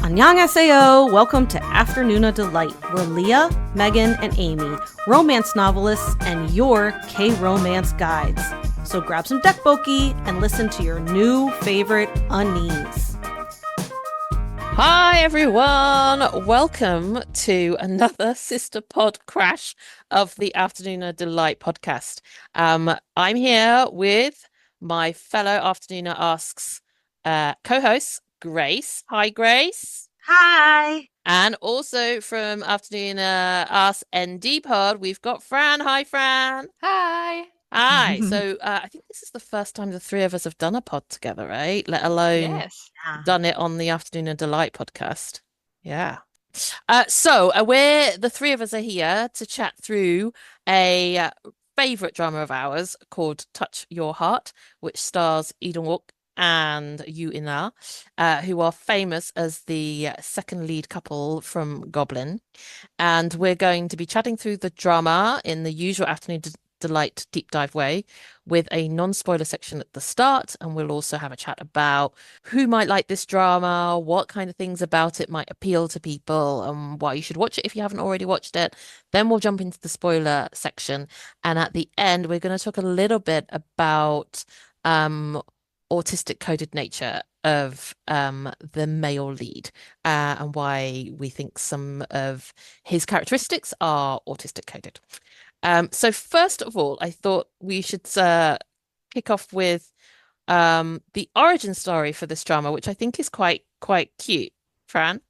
Annyeonghaseyo! Welcome to Afternoona Delight. We're Leah, Megan, and Amy, romance novelists and your K-romance guides. So grab some dekboki and listen to your new favorite unease. Hi everyone! Welcome to another sister pod crash of the Afternoona Delight podcast. I'm here with my fellow Afternoona Asks co-host, Grace. Hi, Grace. Hi. And also from Afternoona Asks ND pod, we've got Fran. Hi, Fran. Hi. Hi. So I think this is the first time the three of us have done a pod together, right? Let alone done it on the Afternoona Delight podcast. Yeah. So we're the three of us are here to chat through a favorite drama of ours called Touch Your Heart, which stars Dong-wook and Yoo In-ah, who are famous as the second lead couple from Goblin. And we're going to be chatting through the drama in the usual Afternoon Delight deep dive way with a non-spoiler section at the start, and we'll also have a chat about who might like this drama, what kind of things about it might appeal to people, and why you should watch it if you haven't already watched it. Then we'll jump into the spoiler section, and at the end we're going to talk a little bit about autistic coded nature of the male lead and why we think some of his characteristics are autistic coded. So first of all, I thought we should kick off with the origin story for this drama, which I think is quite cute. Fran?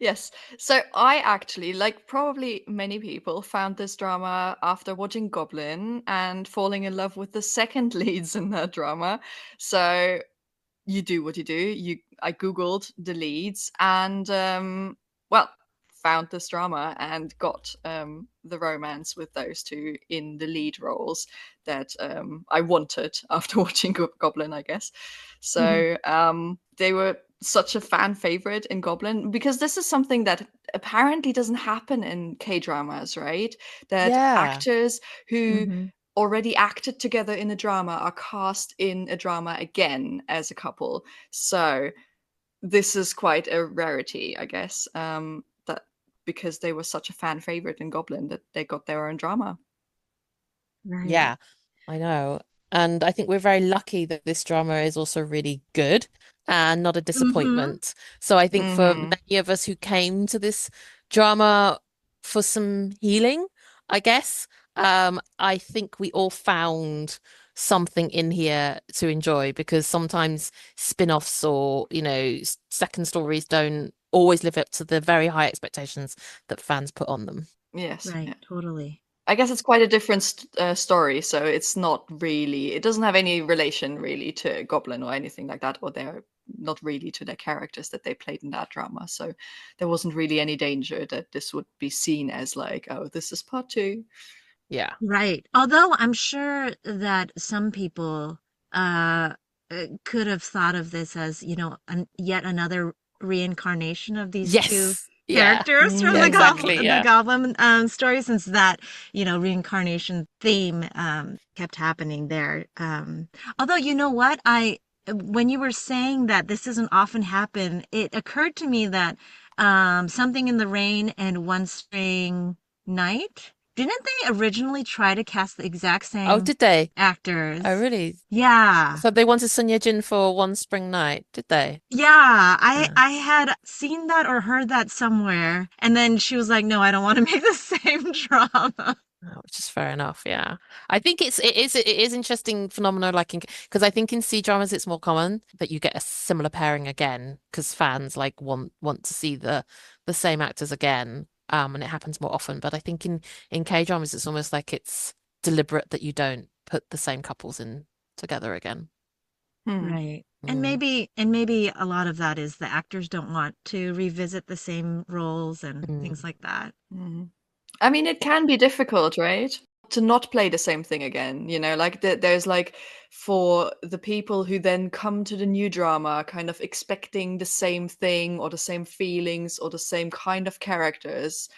Yes. So I actually, like probably many people, found this drama after watching Goblin and falling in love with the second leads in that drama. So you do what you do. I Googled the leads and found this drama and got the romance with those two in the lead roles that I wanted after watching Goblin, I guess. So they were such a fan favorite in Goblin because this is something that apparently doesn't happen in K-dramas, right? That actors who already acted together in a drama are cast in a drama again as a couple. So this is quite a rarity, I guess. That because they were such a fan favorite in Goblin that they got their own drama. Right. Yeah, I know. And I think we're very lucky that this drama is also really good and not a disappointment. So I think for many of us who came to this drama for some healing, I guess, I think we all found something in here to enjoy because sometimes spin-offs or, second stories don't always live up to the very high expectations that fans put on them. Yes. Right, totally. I guess it's quite a different story, so it's not really, it doesn't have any relation really to Goblin or anything like that, or they're not really to their characters that they played in that drama. So there wasn't really any danger that this would be seen as like, oh, this is part two. Yeah. Right. Although I'm sure that some people could have thought of this as, yet another reincarnation of these two characters from the Goblin story, since that, reincarnation theme kept happening there. Although, you know what? When you were saying that this doesn't often happen, it occurred to me that Something in the Rain and One Spring Night, didn't they originally try to cast the exact same actors? Oh, really? Yeah. So they wanted Sun Ye-jin for One Spring Night, did they? Yeah, I had seen that or heard that somewhere, and then she was like, "No, I don't want to make the same drama." Which is fair enough, yeah. I think it is interesting phenomenon, like because I think in C dramas it's more common that you get a similar pairing again because fans like want to see the same actors again. And it happens more often. But I think in K dramas it's almost like it's deliberate that you don't put the same couples in together again. Right. And maybe a lot of that is the actors don't want to revisit the same roles and things like that. I mean, it can be difficult, right? To not play the same thing again, like there's like for the people who then come to the new drama kind of expecting the same thing or the same feelings or the same kind of characters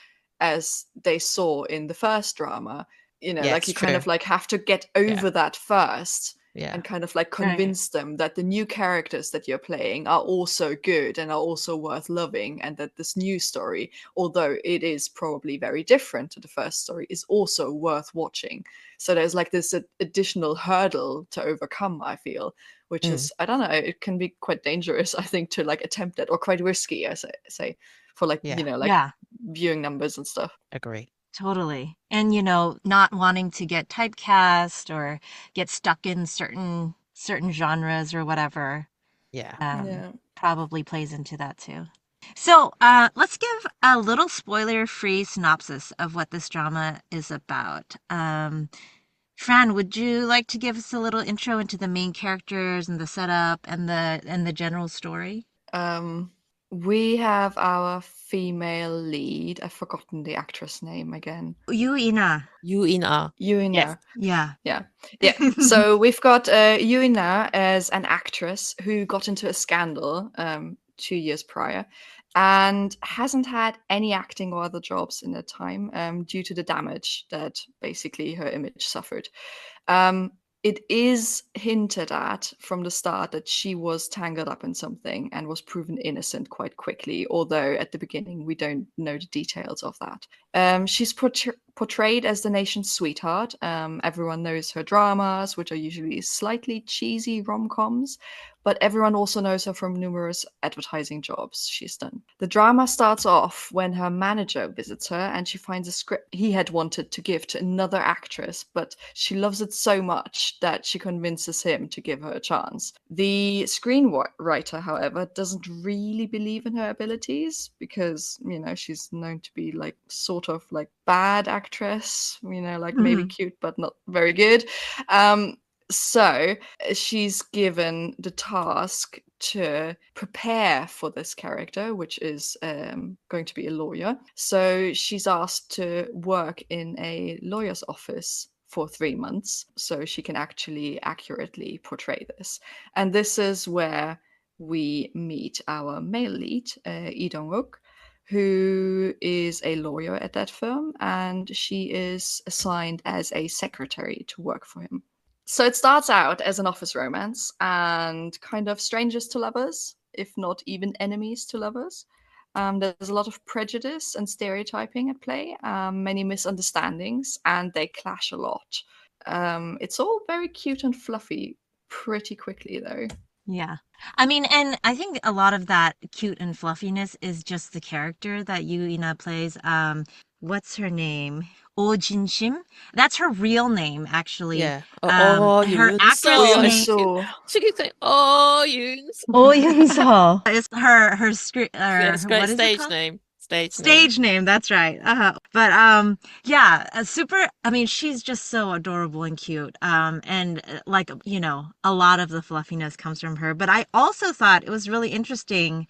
as they saw in the first drama, like you kind of like have to get over that first and kind of like convince them that the new characters that you're playing are also good and are also worth loving, and that this new story, although it is probably very different to the first story, is also worth watching. So there's like this additional hurdle to overcome, I feel, which is, I don't know, it can be quite dangerous, I think, to like attempt it, or quite risky, I say, for like, viewing numbers and stuff. Agree. Totally. And, not wanting to get typecast or get stuck in certain genres or whatever. Probably plays into that too. So let's give a little spoiler-free synopsis of what this drama is about. Fran, would you like to give us a little intro into the main characters and the setup and the general story? We have our female lead. I've forgotten the actress name again. Yoo-ina. Yes. Yeah. So we've got Yoo-ina as an actress who got into a scandal 2 years prior, and hasn't had any acting or other jobs in that time due to the damage that basically her image suffered. It is hinted at from the start that she was tangled up in something and was proven innocent quite quickly, although at the beginning we don't know the details of that. She's portrayed as the nation's sweetheart. Everyone knows her dramas, which are usually slightly cheesy rom-coms, but everyone also knows her from numerous advertising jobs she's done. The drama starts off when her manager visits her and she finds a script he had wanted to give to another actress, but she loves it so much that she convinces him to give her a chance. The screenwriter, however, doesn't really believe in her abilities because, she's known to be like sort of like bad actress, like maybe cute but not very good. So she's given the task to prepare for this character, which is going to be a lawyer. So she's asked to work in a lawyer's office for 3 months so she can actually accurately portray this. And this is where we meet our male lead, Dong-wook, who is a lawyer at that firm, and she is assigned as a secretary to work for him. So it starts out as an office romance and kind of strangers to lovers, if not even enemies to lovers. There's a lot of prejudice and stereotyping at play, many misunderstandings, and they clash a lot. It's all very cute and fluffy pretty quickly, though. Yeah. I mean, and I think a lot of that cute and fluffiness is just the character that Yoo-ina plays. What's her name? Oh Jin-shim. That's her real name, actually. Yeah. Her actress name. She keeps saying, "Oh, Yoon." Oh Yoon-seo is her What is stage name? Stage name. That's right. Super. I mean, she's just so adorable and cute. And like, a lot of the fluffiness comes from her. But I also thought it was really interesting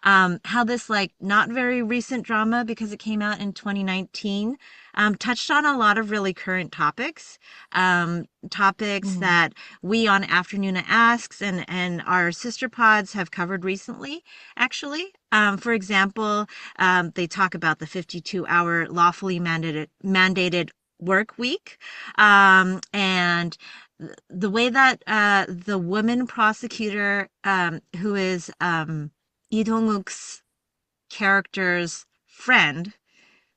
how this like not very recent drama, because it came out in 2019, touched on a lot of really current topics, that we on Afternoona Asks and our sister pods have covered recently, actually. For example, they talk about the 52-hour lawfully mandated work week, and the way that the woman prosecutor, who is Lee Dong-wook's character's friend,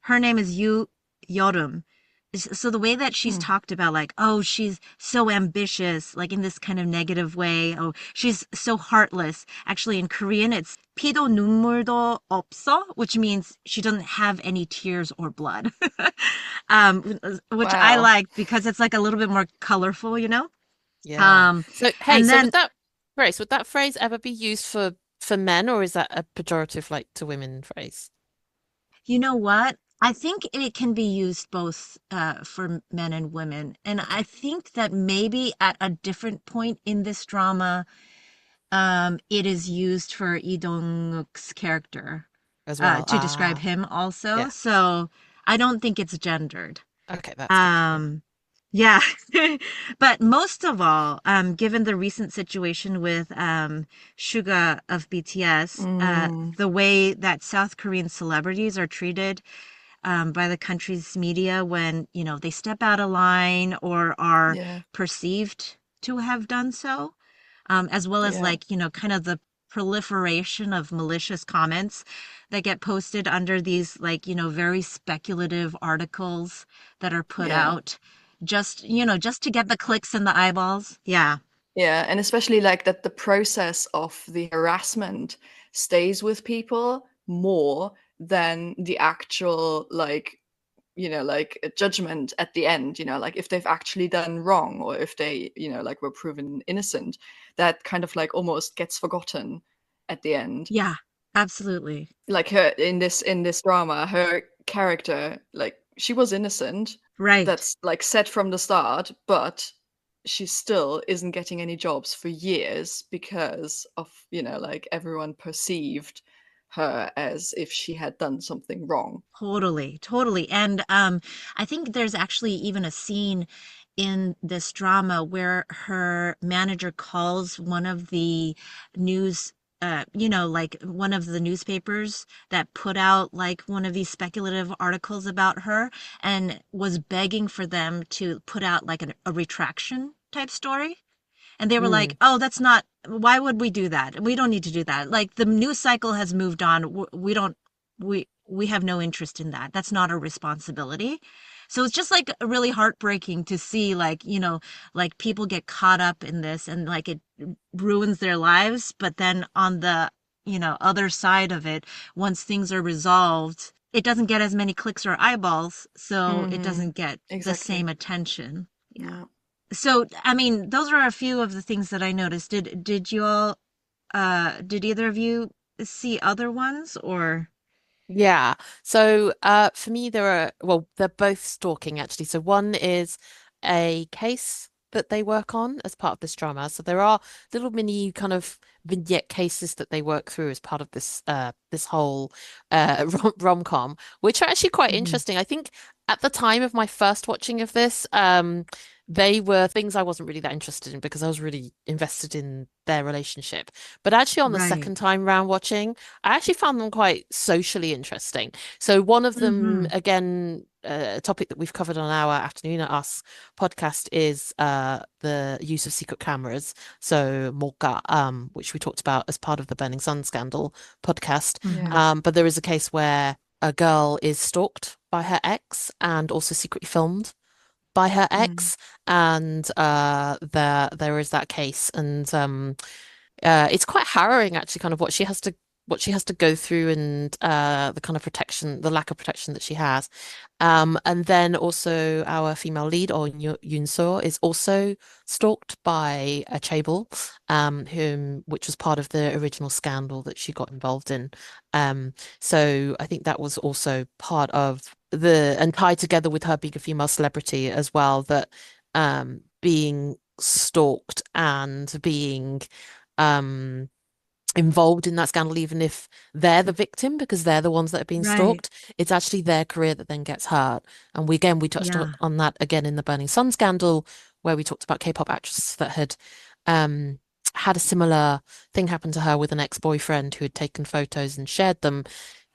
her name is Yeorum. So the way that she's talked about, like, oh, she's so ambitious, like in this kind of negative way. Oh, she's so heartless. Actually, in Korean, it's 피도 눈물도 없어, which means she doesn't have any tears or blood. Which I like because it's like a little bit more colorful, Yeah. Would that phrase ever be used for men, or is that a pejorative like to women phrase? You know what? I think it can be used both for men and women. And I think that maybe at a different point in this drama, it is used for Lee Dong-wook's character as well to describe him also. Yeah. So I don't think it's gendered. Okay, that's good. Yeah. But most of all, given the recent situation with Suga of BTS, the way that South Korean celebrities are treated by the country's media when, they step out of line or are perceived to have done so, as well as like, kind of the proliferation of malicious comments that get posted under these like, very speculative articles that are put out just, just to get the clicks and the eyeballs. Yeah. Yeah, and especially like that the process of the harassment stays with people more than the actual like like a judgment at the end, like if they've actually done wrong or if they, like were proven innocent, that kind of like almost gets forgotten at the end. Yeah, absolutely. Like her in this drama, her character, like she was innocent. Right. That's like said from the start, but she still isn't getting any jobs for years because of, like everyone perceived her as if she had done something wrong. Totally, totally. And I think there's actually even a scene in this drama where her manager calls one of the news, like one of the newspapers that put out like one of these speculative articles about her and was begging for them to put out like a retraction type story. And they were like, oh, that's not, why would we do that? We don't need to do that. Like the news cycle has moved on. We don't, we have no interest in that. That's not our responsibility. So it's just like really heartbreaking to see like, like people get caught up in this and like it ruins their lives. But then on the, other side of it, once things are resolved, it doesn't get as many clicks or eyeballs. So it doesn't get the same attention. Yeah. So, I mean, those are a few of the things that I noticed. Did you all did either of you see other ones or? Yeah. So for me they're both stalking actually. So one is a case that they work on as part of this drama. So there are little mini kind of vignette cases that they work through as part of this whole rom-com, which are actually quite interesting. I think at the time of my first watching of this, they were things I wasn't really that interested in because I was really invested in their relationship. But actually, on the second time round watching, I actually found them quite socially interesting. So one of them, again, a topic that we've covered on our Afternoona Asks podcast is the use of secret cameras. So Morka, which we talked about as part of the Burning Sun scandal podcast. But there is a case where a girl is stalked by her ex and also secretly filmed by her ex, and there is that case, and it's quite harrowing actually, kind of what she has to go through, and the kind of protection, the lack of protection that she has. And then also our female lead, or Yoon So, is also stalked by a chaebol, which was part of the original scandal that she got involved in. So I think that was also part of and tied together with her being a female celebrity as well, that being stalked and being involved in that scandal, even if they're the victim because they're the ones that are being stalked, it's actually their career that then gets hurt. And we touched on that again in the Burning Sun scandal, where we talked about K-pop actresses that had had a similar thing happen to her with an ex-boyfriend who had taken photos and shared them,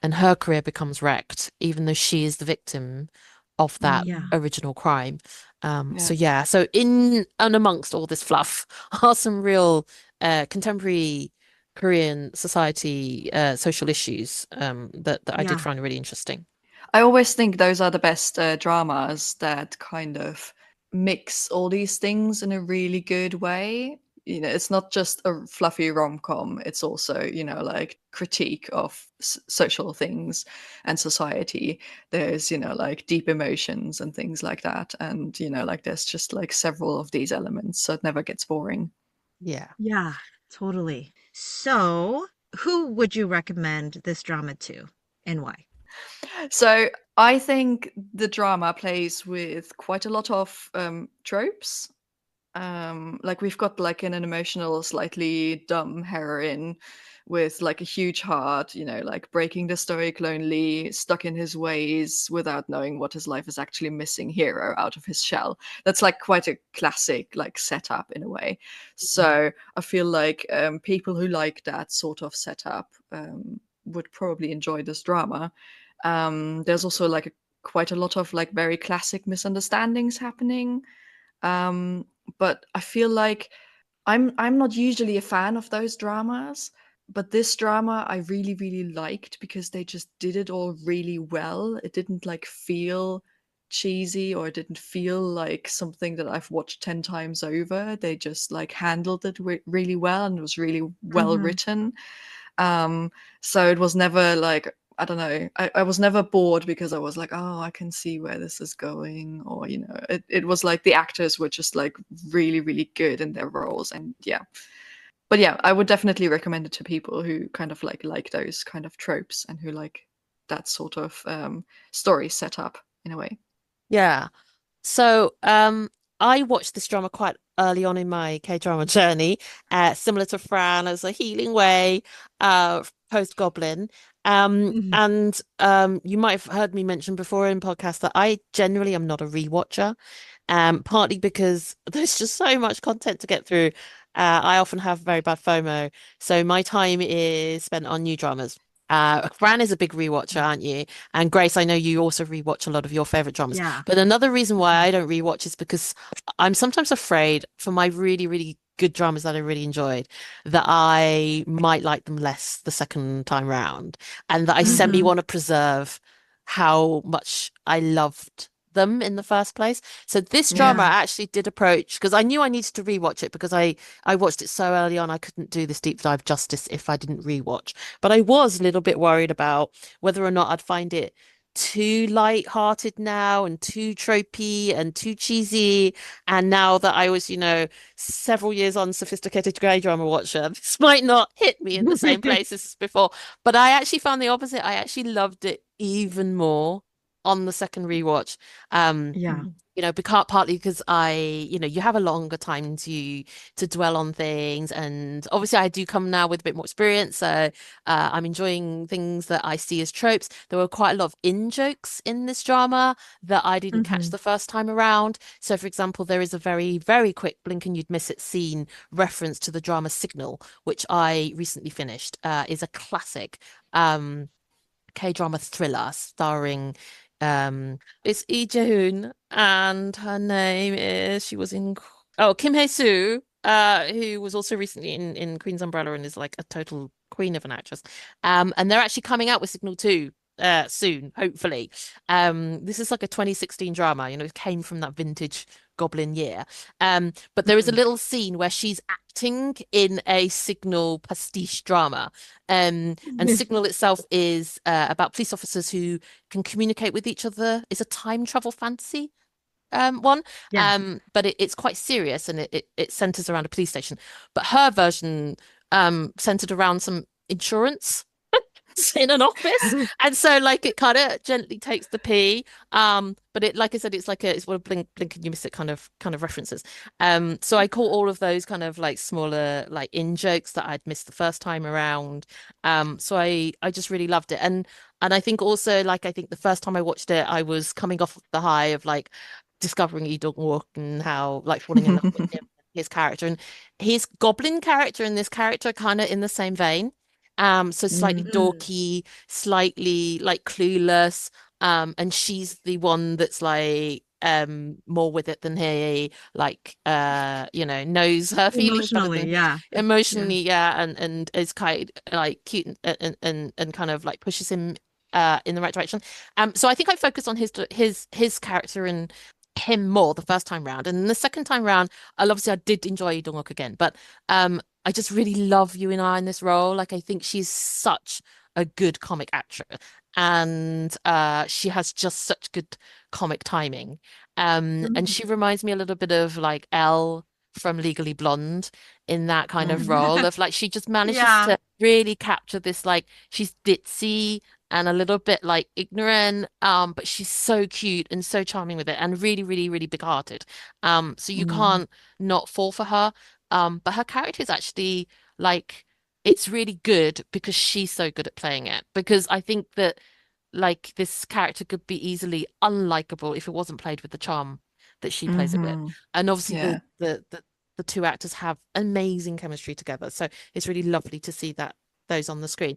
and her career becomes wrecked, even though she is the victim of that original crime. So in and amongst all this fluff are some real contemporary Korean society social issues that I did find really interesting. I always think those are the best dramas that kind of mix all these things in a really good way. It's not just a fluffy rom-com, it's also, like critique of social things and society. There's, like deep emotions and things like that. And, like there's just like several of these elements, so it never gets boring. Yeah. Yeah, totally. So, who would you recommend this drama to and why? So I think the drama plays with quite a lot of tropes. Like we've got like an emotional, slightly dumb heroine with like a huge heart, like breaking the stoic, lonely, stuck in his ways without knowing what his life is actually missing hero out of his shell. That's like quite a classic like setup in a way. So I feel like people who like that sort of setup would probably enjoy this drama. There's also like quite a lot of like very classic misunderstandings happening. but I feel like I'm not usually a fan of those dramas, but this drama I really, really liked because they just did it all really well. It didn't like feel cheesy, or it didn't feel like something that I've watched 10 times over. They just like handled it really well, and it was really well written. So it was never like, I don't know, I was never bored because I was like, oh, I can see where this is going, or it was like the actors were just like really, really good in their roles. And but yeah, I would definitely recommend it to people who kind of like those kind of tropes, and who like that sort of story set up in a way. Yeah. So, I watched this drama quite early on in my K-drama journey, similar to Fran, as a healing way, post-Goblin. And you might have heard me mention before in podcasts that I generally am not a rewatcher, partly because there's just so much content to get through. I often have very bad FOMO, so my time is spent on new dramas. Fran is a big rewatcher, aren't you? And Grace, I know you also rewatch a lot of your favorite dramas. Yeah. But another reason why I don't rewatch is because I'm sometimes afraid for my really, really good dramas that I really enjoyed that I might like them less the second time round, and that I semi want to preserve how much I loved them in the first place. So this drama I actually did approach because I knew I needed to rewatch it because I watched it so early on I couldn't do this deep dive justice if I didn't rewatch. But I was a little bit worried about whether or not I'd find it too light-hearted now and too tropey and too cheesy. And now that I was, several years on sophisticated grey drama watcher, this might not hit me in the same places as before. But I actually found the opposite. I actually loved it even more on the second rewatch. Yeah. Because partly because you have a longer time to dwell on things, and obviously I do come now with a bit more experience, so I'm enjoying things that I see as tropes. There were quite a lot of in-jokes in this drama that I didn't catch the first time around. So, for example, there is a very, very quick blink and you'd miss it scene reference to the drama Signal, which I recently finished. Is a classic K-drama thriller starring it's Lee Jae-hoon, and her name is she was in Kim Hae-soo, who was also recently in Queen's Umbrella and is like a total queen of an actress. And they're actually coming out with Signal 2 soon, hopefully. This is like a 2016 drama, it came from that vintage Goblin year. But there is a little scene where she's acting in a Signal pastiche drama. And Signal itself is about police officers who can communicate with each other. It's a time travel fantasy one. But it's quite serious, and it centers around a police station. But her version centered around some insurance in an office, and so like it kind of gently takes the pee, but it, like I said, it's what a blink and you miss it kind of references. So I caught all of those kind of like smaller like in jokes that I'd missed the first time around. So I just really loved it. And I think also, like, I think the first time I watched it I was coming off the high of like discovering Dong-wook and how like falling in love with him, his character, and his goblin character and this character kind of in the same vein. So slightly dorky, slightly like clueless. And she's the one that's like more with it than he, like knows her feelings better Emotionally, than emotionally, and is kind of like cute and kind of like pushes him in the right direction. So I think I focused on his character and him more the first time round, and the second time round, obviously I did enjoy Dong-wook again, but I just really love Yoo in this role. Like, I think she's such a good comic actress, and she has just such good comic timing. And she reminds me a little bit of like Elle from Legally Blonde in that kind of role of like she just manages to really capture this, like she's ditzy and a little bit like ignorant, but she's so cute and so charming with it, and really, really, really big-hearted. So you can't not fall for her. But her character is actually like it's really good because she's so good at playing it. Because I think that like this character could be easily unlikable if it wasn't played with the charm that she plays it with. And obviously the two actors have amazing chemistry together. So it's really lovely to see those on the screen.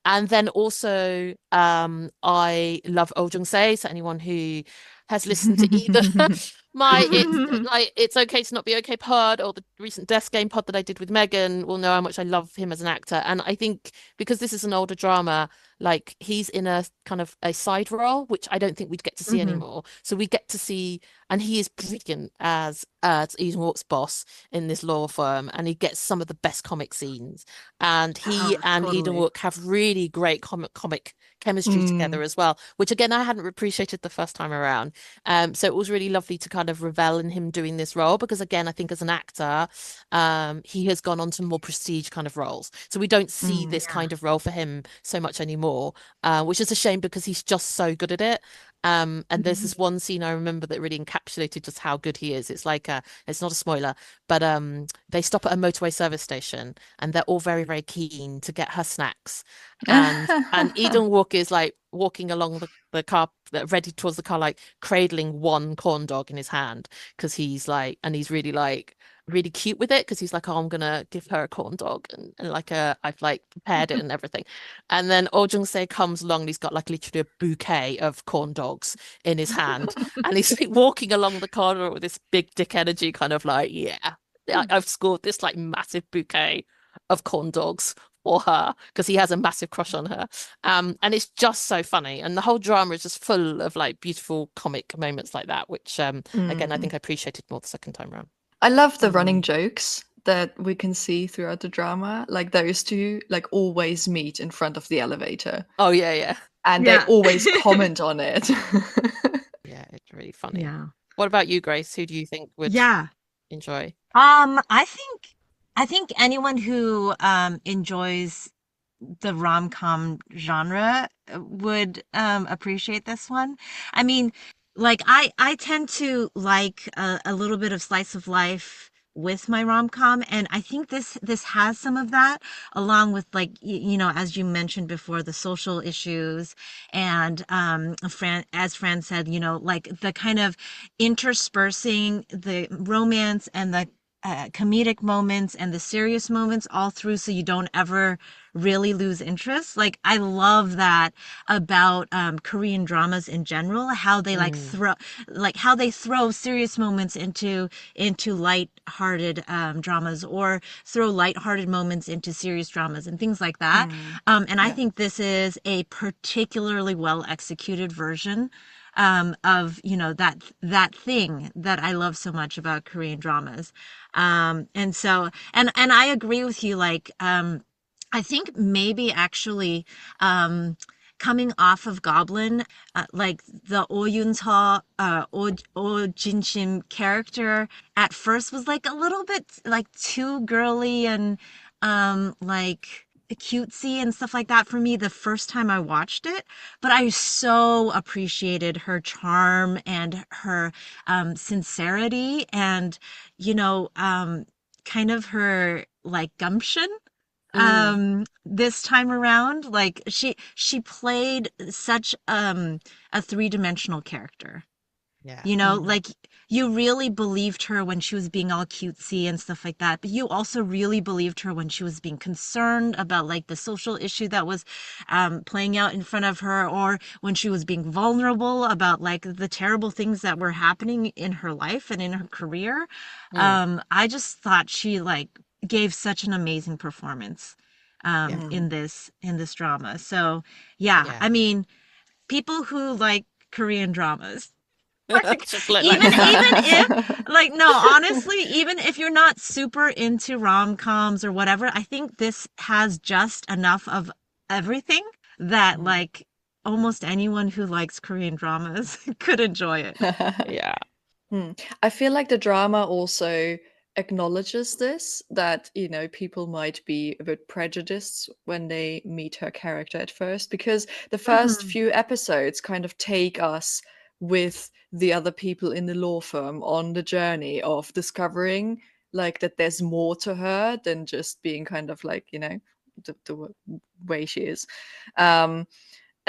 And then also I love Oh Jung-se. So anyone who has listened to either my it's okay to not be okay pod, or the recent Death Game pod that I did with Megan will know how much I love him as an actor. And I think because this is an older drama, like he's in a kind of a side role, which I don't think we'd get to see anymore. So we get to see, and he is brilliant as Eden Walk's boss in this law firm, and he gets some of the best comic scenes. And he and Eden Walk have really great comic chemistry together as well, which again I hadn't appreciated the first time around. So it was really lovely to kind of revel in him doing this role, because again, I think as an actor, he has gone on to more prestige kind of roles. So we don't see this kind of role for him so much anymore, which is a shame because he's just so good at it. And there's this one scene I remember that really encapsulated just how good he is. It's like it's not a spoiler, but they stop at a motorway service station and they're all very, very keen to get her snacks. And Eden Walk is like walking along the car, ready towards the car, like cradling one corn dog in his hand, because he's like, and he's really like really cute with it, because he's like, oh, I'm gonna give her a corn dog, and like I've like prepared it and everything. And then Oh Jung-se comes along and he's got like literally a bouquet of corn dogs in his hand, and he's like walking along the corridor with this big dick energy, kind of like, yeah, I've scored this like massive bouquet of corn dogs for her, because he has a massive crush on her. And it's just so funny, and the whole drama is just full of like beautiful comic moments like that, which again I think I appreciated more the second time around. I love the running jokes that we can see throughout the drama. Like those two like always meet in front of the elevator. Oh yeah. And they always comment on it. Yeah, it's really funny. Yeah. What about you, Grace? Who do you think would enjoy? I think anyone who enjoys the rom-com genre would appreciate this one. I mean, like I tend to like a little bit of slice of life with my rom-com, and I think this has some of that, along with like you know, as you mentioned before, the social issues, and as Fran said, you know, like the kind of interspersing the romance and the comedic moments and the serious moments all through, so you don't ever really lose interest. Like I love that about Korean dramas in general, how they how they throw serious moments into light-hearted dramas, or throw light-hearted moments into serious dramas and things like that. And I think this is a particularly well executed version of, you know, that thing that I love so much about Korean dramas. And so, and I agree with you, like, I think maybe actually, coming off of Goblin, like the Oh Yun-seo, Oh Jin-shim character at first was like a little bit like too girly and, like cutesy and stuff like that for me the first time I watched it, but I so appreciated her charm and her sincerity, and you know, kind of her like gumption this time around. Like she played such a three-dimensional character. You know, like you really believed her when she was being all cutesy and stuff like that, but you also really believed her when she was being concerned about like the social issue that was playing out in front of her, or when she was being vulnerable about like the terrible things that were happening in her life and in her career. I just thought she like gave such an amazing performance in this drama. So I mean, people who like Korean dramas, like, even if like, no, honestly, even if you're not super into rom-coms or whatever, I think this has just enough of everything that like almost anyone who likes Korean dramas could enjoy it. I feel like the drama also acknowledges this, that you know, people might be a bit prejudiced when they meet her character at first, because the first few episodes kind of take us with the other people in the law firm on the journey of discovering like that there's more to her than just being kind of like, you know, the way she is at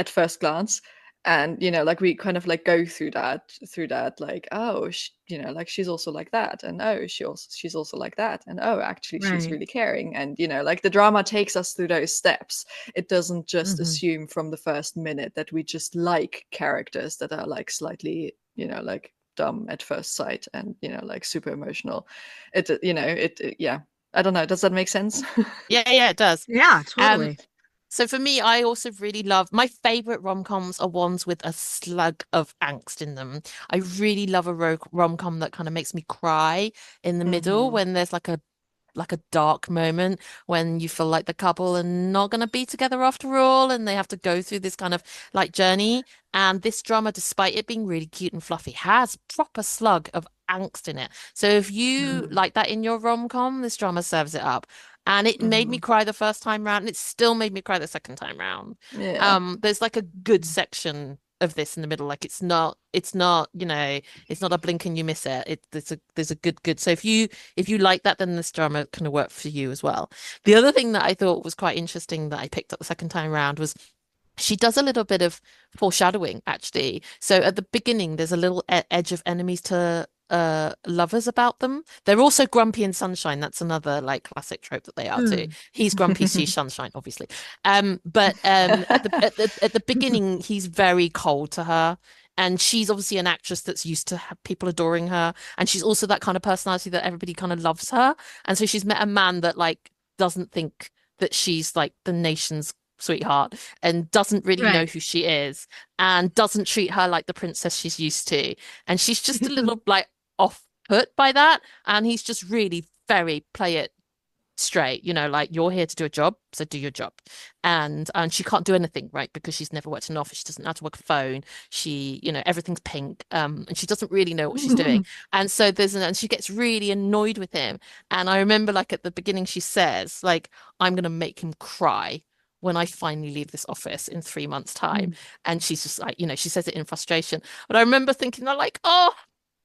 first glance. And you know, like we kind of like go through that like, oh you know, like she's also like that, and oh she's also like that, and oh actually she's really caring. And you know, like the drama takes us through those steps. It doesn't just assume from the first minute that we just like characters that are like slightly, you know, like dumb at first sight and like super emotional. Yeah. I don't know. Does that make sense? Yeah, it does. Yeah, totally. So for me, I also really love my favorite rom-coms are ones with a slug of angst in them. I really love a rom-com that kind of makes me cry in the middle when there's like a dark moment when you feel like the couple are not going to be together after all and they have to go through this kind of like journey. And this drama, despite it being really cute and fluffy, has proper slug of angst in it. So if you like that in your rom-com, this drama serves it up. And it made me cry the first time round, and it still made me cry the second time round. Yeah. There's like a good section of this in the middle. Like it's not, it's not a blink and you miss it. There's a good. So if you like that, then this drama kind of work for you as well. The other thing that I thought was quite interesting that I picked up the second time round was she does a little bit of foreshadowing, actually. So at the beginning, there's a little edge of enemies to lovers about them. They're also grumpy and sunshine. That's another like classic trope that they are too. He's grumpy, she's sunshine, obviously. But at the beginning, he's very cold to her. And she's obviously an actress that's used to people adoring her. And she's also that kind of personality that everybody kind of loves her. And so she's met a man that like doesn't think that she's like the nation's sweetheart and doesn't really know who she is and doesn't treat her like the princess she's used to. And she's just a little like off put by that. And he's just really very play it straight, like you're here to do a job, so do your job. And she can't do anything, right? Because she's never worked in an office. She doesn't know how to work a phone. She, everything's pink. And she doesn't really know what she's doing. And so and she gets really annoyed with him. And I remember like at the beginning, she says, like, I'm gonna make him cry when I finally leave this office in 3 months' time. And she's just like, she says it in frustration. But I remember thinking, like, oh,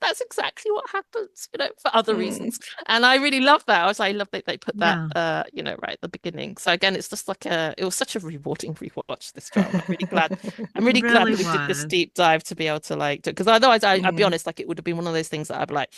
that's exactly what happens, for other reasons. And I really love that. I love that they put that, right at the beginning. So again, it's just like it was such a rewarding rewatch, this drama. I'm really glad. I'm really glad that we did this deep dive to be able to like, because otherwise I'll be honest, like it would have been one of those things that I'd be like,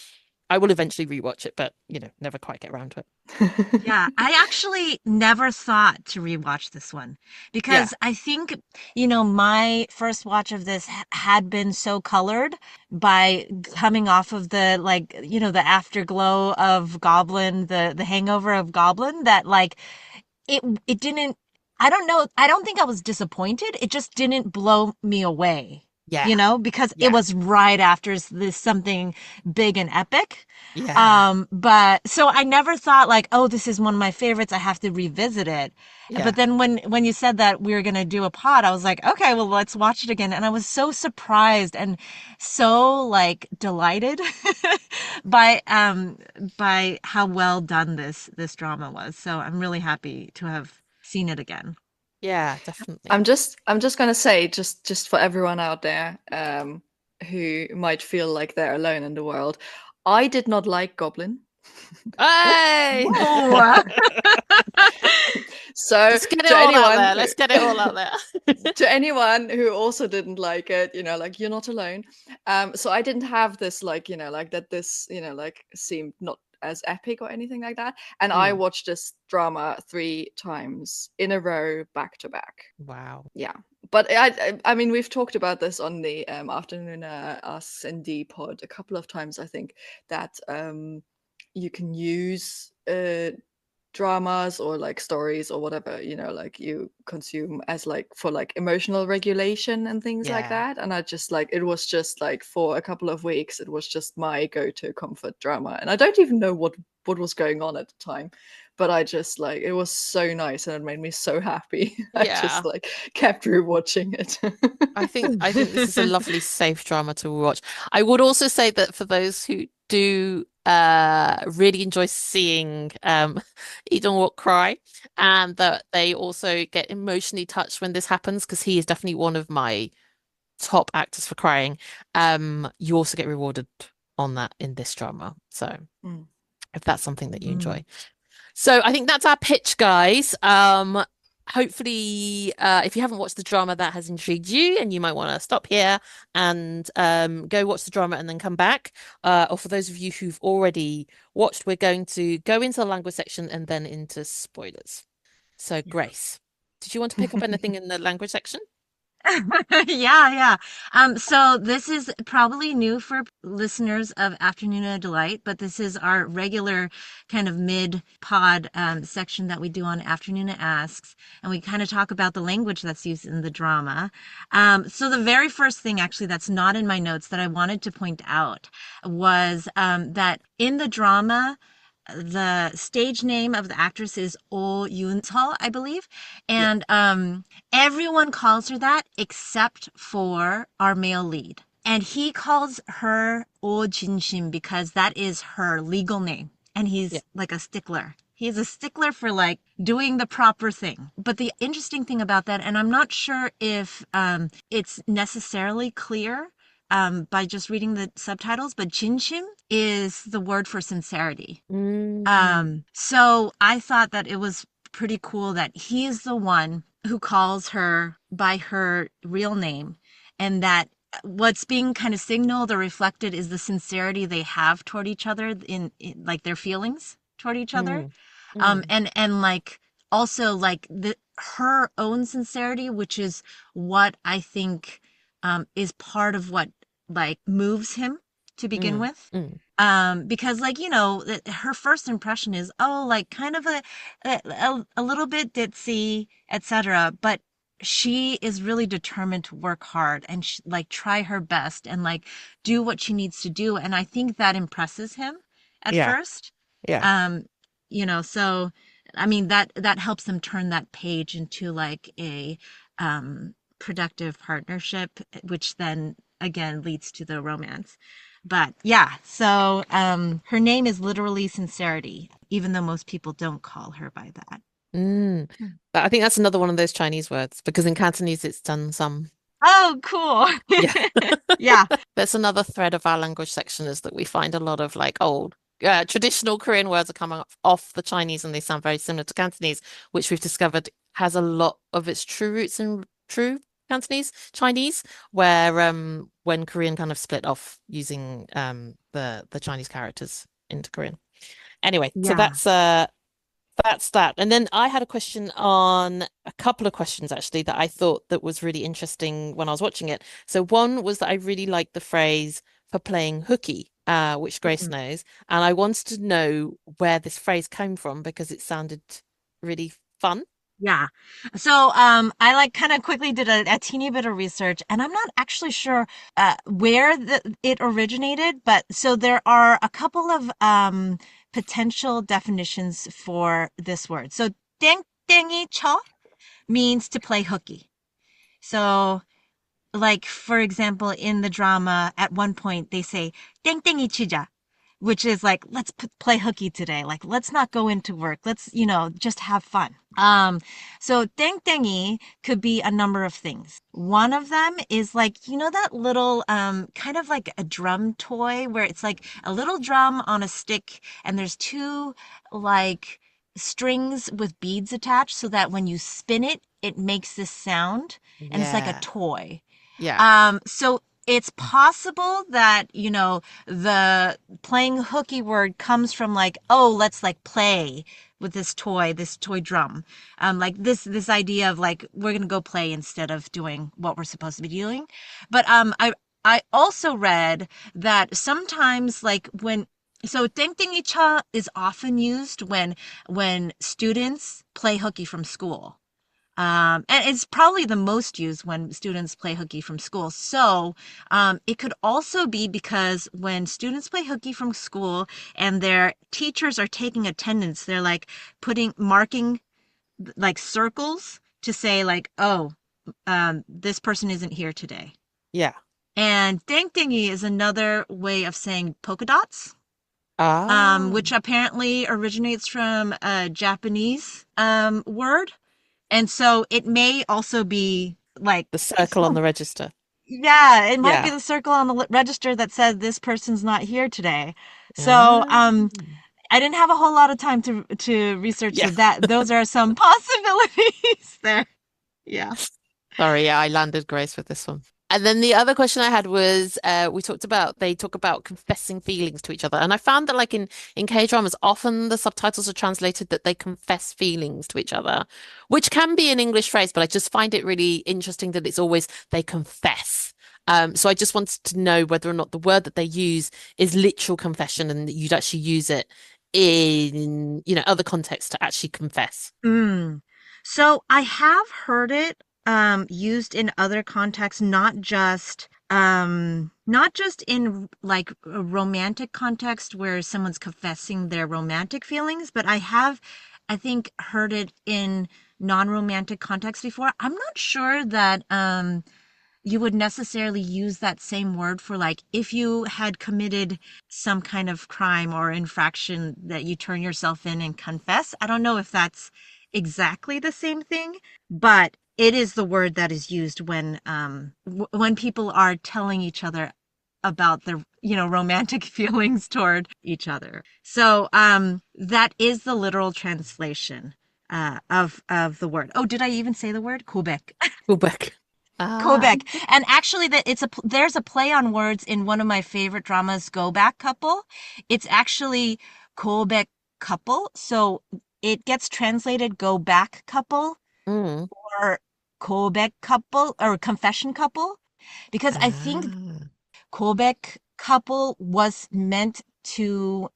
I will eventually rewatch it, but never quite get around to it. Yeah, I actually never thought to rewatch this one because I think, my first watch of this had been so colored by coming off of the like, the afterglow of Goblin, the hangover of Goblin, that like it didn't, I don't know, I don't think I was disappointed. It just didn't blow me away. Yeah. Because it was right after this something big and epic. Yeah. But so I never thought like, oh, this is one of my favorites, I have to revisit it. Yeah. But then when you said that we were gonna do a pod, I was like, okay, well, let's watch it again. And I was so surprised and so like delighted by how well done this drama was. So I'm really happy to have seen it again. Yeah, definitely. I'm just gonna say, just for everyone out there who might feel like they're alone in the world, I did not like Goblin. Hey! So let's get it all out there. Let's get it all out there. To anyone who also didn't like it, like you're not alone. So I didn't have this like, like that this, like seemed not as epic or anything like that. And I watched this drama 3 times in a row, back to back. Wow. Yeah. But I mean, we've talked about this on the Afternoona Asks ND pod a couple of times, I think, that you can use dramas or like stories or whatever, like you consume as like for like emotional regulation and things like that. And I just like, it was just like for a couple of weeks, it was just my go-to comfort drama. And I don't even know what was going on at the time, but I just like, it was so nice and it made me so happy. I just like kept rewatching it. I think this is a lovely safe drama to watch. I would also say that for those who do really enjoy seeing Dong-wook cry, and that they also get emotionally touched when this happens, because he is definitely one of my top actors for crying. You also get rewarded on that in this drama. So if that's something that you enjoy. So I think that's our pitch, guys. Hopefully, if you haven't watched the drama, that has intrigued you and you might want to stop here and go watch the drama and then come back. Or for those of you who've already watched, we're going to go into the language section and then into spoilers. So Grace, did you want to pick up anything in the language section? Yeah. So this is probably new for listeners of Afternoona Delight, but this is our regular kind of mid-pod section that we do on Afternoona Asks, and we kind of talk about the language that's used in the drama. So the very first thing actually that's not in my notes that I wanted to point out was that in the drama, the stage name of the actress is Oh Yoon-seo, I believe. And everyone calls her that except for our male lead. And he calls her Oh Jin-shim because that is her legal name. And he's like a stickler. He's a stickler for like doing the proper thing. But the interesting thing about that, and I'm not sure if it's necessarily clear by just reading the subtitles, but Jinshim is the word for sincerity. So I thought that it was pretty cool that he is the one who calls her by her real name, and that what's being kind of signaled or reflected is the sincerity they have toward each other in like their feelings toward each other. And like also like her own sincerity, which is what I think is part of what like moves him to begin with. Because like, you know, her first impression is, oh, like kind of a little bit ditzy, etc. But she is really determined to work hard and like try her best and like do what she needs to do. And I think that impresses him at first. You know, so I mean that helps them turn that page into like a productive partnership, which then again leads to the romance. But yeah, so her name is literally Sincerity, even though most people don't call her by that. But I think that's another one of those Chinese words because in Cantonese it's done some. Oh, cool. Yeah. There's another thread of our language section is that we find a lot of like old traditional Korean words are coming off the Chinese and they sound very similar to Cantonese, which we've discovered has a lot of its true roots in true Cantonese, Chinese, where when Korean kind of split off using the Chinese characters into Korean. Anyway, so that's that. And then I had a couple of questions actually that I thought that was really interesting when I was watching it. So one was that I really liked the phrase for playing hooky, which Grace knows, and I wanted to know where this phrase came from because it sounded really fun. Yeah. So I like kind of quickly did a teeny bit of research, and I'm not actually sure where it originated, but so there are a couple of potential definitions for this word. So 땡땡이 쳐 means to play hooky. So like for example in the drama at one point they say 땡땡이 치자, which is like let's play hooky today, like let's not go into work, let's, you know, just have fun. So 땡땡이 could be a number of things. One of them is like, you know, that little kind of like a drum toy where it's like a little drum on a stick and there's two like strings with beads attached so that when you spin it it makes this sound, and it's like a toy. So it's possible that, you know, the playing hooky word comes from like, oh, let's like play with this toy drum. Like this idea of like, we're going to go play instead of doing what we're supposed to be doing. But I also read that sometimes like so 땡땡이 쳐 is often used when students play hooky from school. And it's probably the most used when students play hooky from school. So it could also be because when students play hooky from school and their teachers are taking attendance, they're like marking like circles to say like, oh, this person isn't here today. Yeah. And 땡땡이 is another way of saying polka dots. Which apparently originates from a Japanese word. And so it may also be like the circle on the register. Yeah, it might be the circle on the register that said this person's not here today. So I didn't have a whole lot of time to research so that those are some possibilities there. Yeah. Sorry, I landed Grace with this one. And then the other question I had was they talk about confessing feelings to each other. And I found that like in K-dramas, often the subtitles are translated that they confess feelings to each other, which can be an English phrase, but I just find it really interesting that it's always they confess. So I just wanted to know whether or not the word that they use is literal confession and that you'd actually use it in, other contexts to actually confess. So I have heard it used in other contexts, not just in like a romantic context where someone's confessing their romantic feelings, but I think heard it in non-romantic context before. I'm not sure that you would necessarily use that same word for like if you had committed some kind of crime or infraction that you turn yourself in and confess. I don't know if that's exactly the same thing, but it is the word that is used when people are telling each other about their romantic feelings toward each other. So that is the literal translation of the word. Oh, did I even say the word? 고백. Quebec. Quebec. And actually there's a play on words in one of my favorite dramas, Go Back Couple. It's actually Quebec couple. So it gets translated Go Back Couple or Quebec couple or confession couple because I think Quebec couple was meant to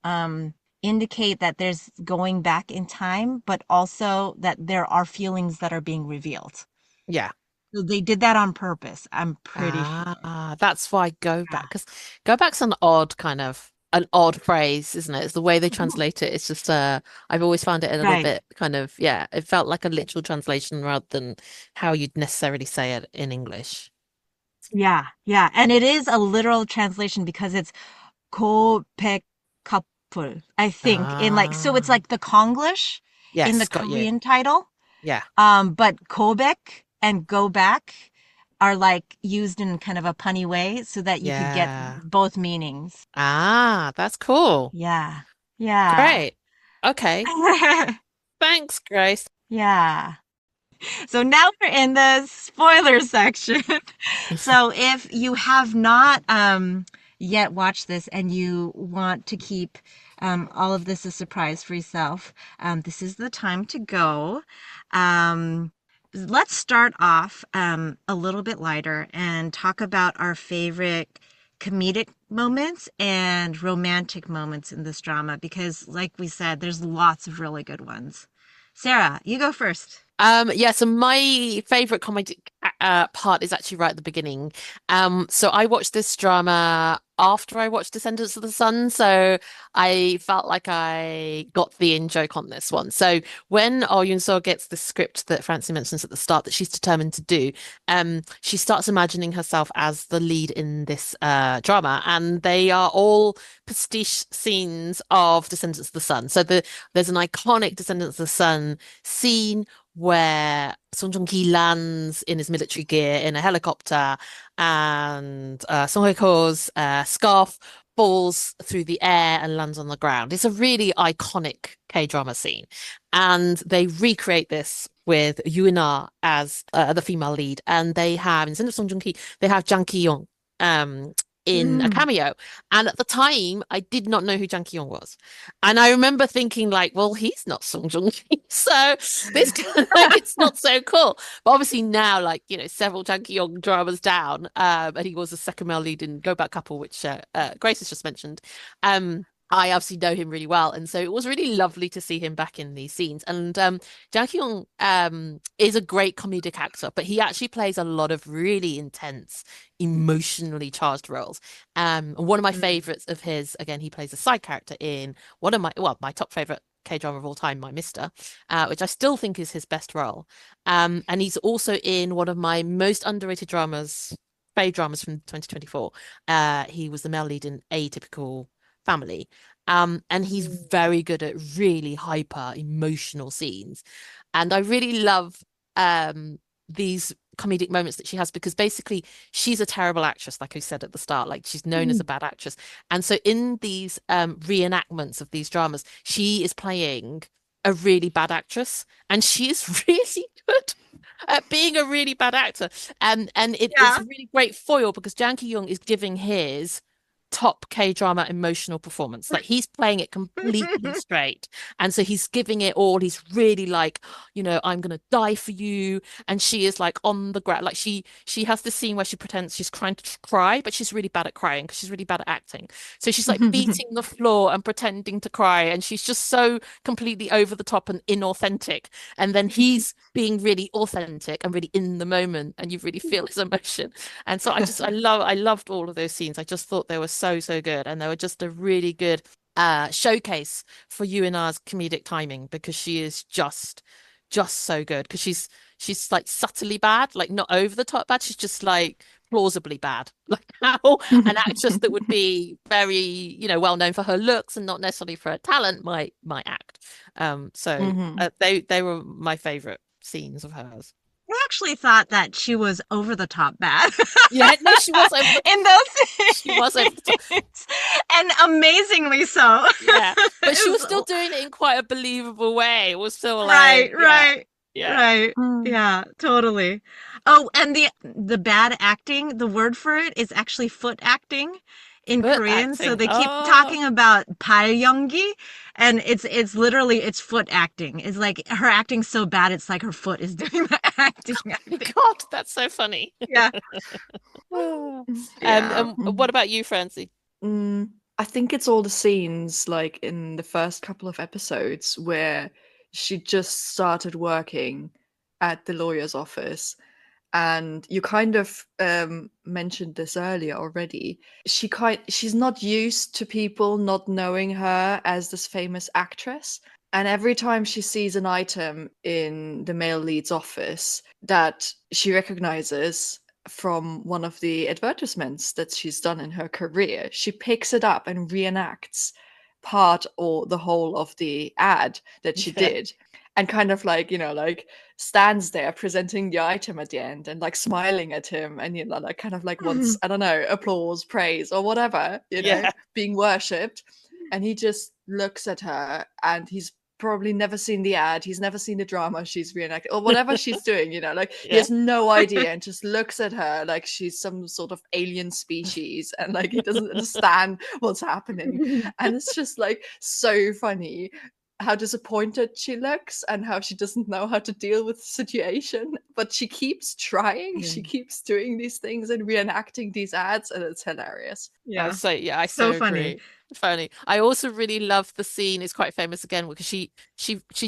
indicate that there's going back in time, but also that there are feelings that are being revealed. Yeah. So they did that on purpose, I'm pretty sure. That's why go back, because go back's an odd phrase, isn't it? It's the way they translate it. It's just I've always found it a little bit kind of, it felt like a literal translation rather than how you'd necessarily say it in English. Yeah. And it is a literal translation because it's 고백 couple, I think. So it's like the Konglish in the Korean title. Yeah. But Quebec and go back are like used in kind of a punny way so that you could get both meanings. That's cool. Yeah. Great. Okay. Thanks, Grace. Yeah. So now we're in the spoiler section. So if you have not yet watched this and you want to keep all of this a surprise for yourself, this is the time to go. Let's start off a little bit lighter and talk about our favorite comedic moments and romantic moments in this drama because, like we said, there's lots of really good ones. Sarah, you go first. So my favorite comedy part is actually right at the beginning. So I watched this drama after I watched Descendants of the Sun, so I felt like I got the in-joke on this one. So when Oh Yoon-seo gets the script that Francie mentions at the start that she's determined to do, she starts imagining herself as the lead in this drama, and they are all pastiche scenes of Descendants of the Sun. So there's an iconic Descendants of the Sun scene where Song Joong-ki lands in his military gear in a helicopter, and Song Hye-kyo's scarf falls through the air and lands on the ground. It's a really iconic K-drama scene, and they recreate this with Yoo-na as the female lead, and they have, instead of Song Joong-ki, they have Jang Ki-young in a cameo. And at the time, I did not know who Jang Ki-young was. And I remember thinking like, well, he's not Song Joong-ki, so this it's not so cool. But obviously now, like, several Jang Ki-young dramas down, and he was the second male lead in Go Back Couple, which Grace has just mentioned. I obviously know him really well, and so it was really lovely to see him back in these scenes. And Jang Ki-young is a great comedic actor, but he actually plays a lot of really intense, emotionally charged roles. One of my favorites of his, again, he plays a side character in one of my top favorite K-drama of all time, My Mister, which I still think is his best role. And he's also in one of my most underrated fave dramas from 2024. He was the male lead in Atypical Family. And he's very good at really hyper emotional scenes. And I really love these comedic moments that she has, because basically she's a terrible actress, like I said at the start, like she's known as a bad actress. And so in these reenactments of these dramas, she is playing a really bad actress, and she is really good at being a really bad actor. And it's a really great foil because Jang Ki-young is giving his top K-drama emotional performance. Like he's playing it completely straight. And so he's giving it all. He's really like, I'm gonna die for you. And she is like on the ground. Like she has this scene where she pretends she's trying to cry, but she's really bad at crying because she's really bad at acting. So she's like beating the floor and pretending to cry. And she's just so completely over the top and inauthentic. And then he's being really authentic and really in the moment, and you really feel his emotion. And so I loved all of those scenes. I just thought they were so good, and they were just a really good showcase for Yuina's comedic timing, because she is just so good, because she's like subtly bad, like not over the top bad, she's just like plausibly bad, like how an actress that would be very well known for her looks and not necessarily for her talent might act. They were my favorite scenes of hers. I actually thought that she was over the top bad. Yeah, no, she was over in those scenes. She was over the top. And amazingly so. Yeah, but she was still doing it in quite a believable way. It was still right. Yeah. Yeah, totally. Oh, and the bad acting, the word for it is actually foot acting in Korean. Acting. So they keep talking about 발연기, and it's literally foot acting. It's like her acting's so bad, it's like her foot is doing the acting. God, that's so funny. Yeah. What about you, Francie? I think it's all the scenes like in the first couple of episodes where she just started working at the lawyer's office. And you kind of mentioned this earlier already. She's not used to people not knowing her as this famous actress. And every time she sees an item in the male lead's office that she recognizes from one of the advertisements that she's done in her career, she picks it up and reenacts part or the whole of the ad that she did. And kind of like, like stands there presenting the item at the end and like smiling at him and, like kind of like wants, I don't know, applause, praise or whatever, being worshipped. And he just looks at her, and he's probably never seen the ad. He's never seen the drama she's reenacting or whatever she's doing, he has no idea and just looks at her like she's some sort of alien species, and like he doesn't understand what's happening. And it's just like so funny how disappointed she looks and how she doesn't know how to deal with the situation, but she keeps trying. She keeps doing these things and reenacting these ads, and it's hilarious. I so agree. Funny. I also really love the scene. It's quite famous again because she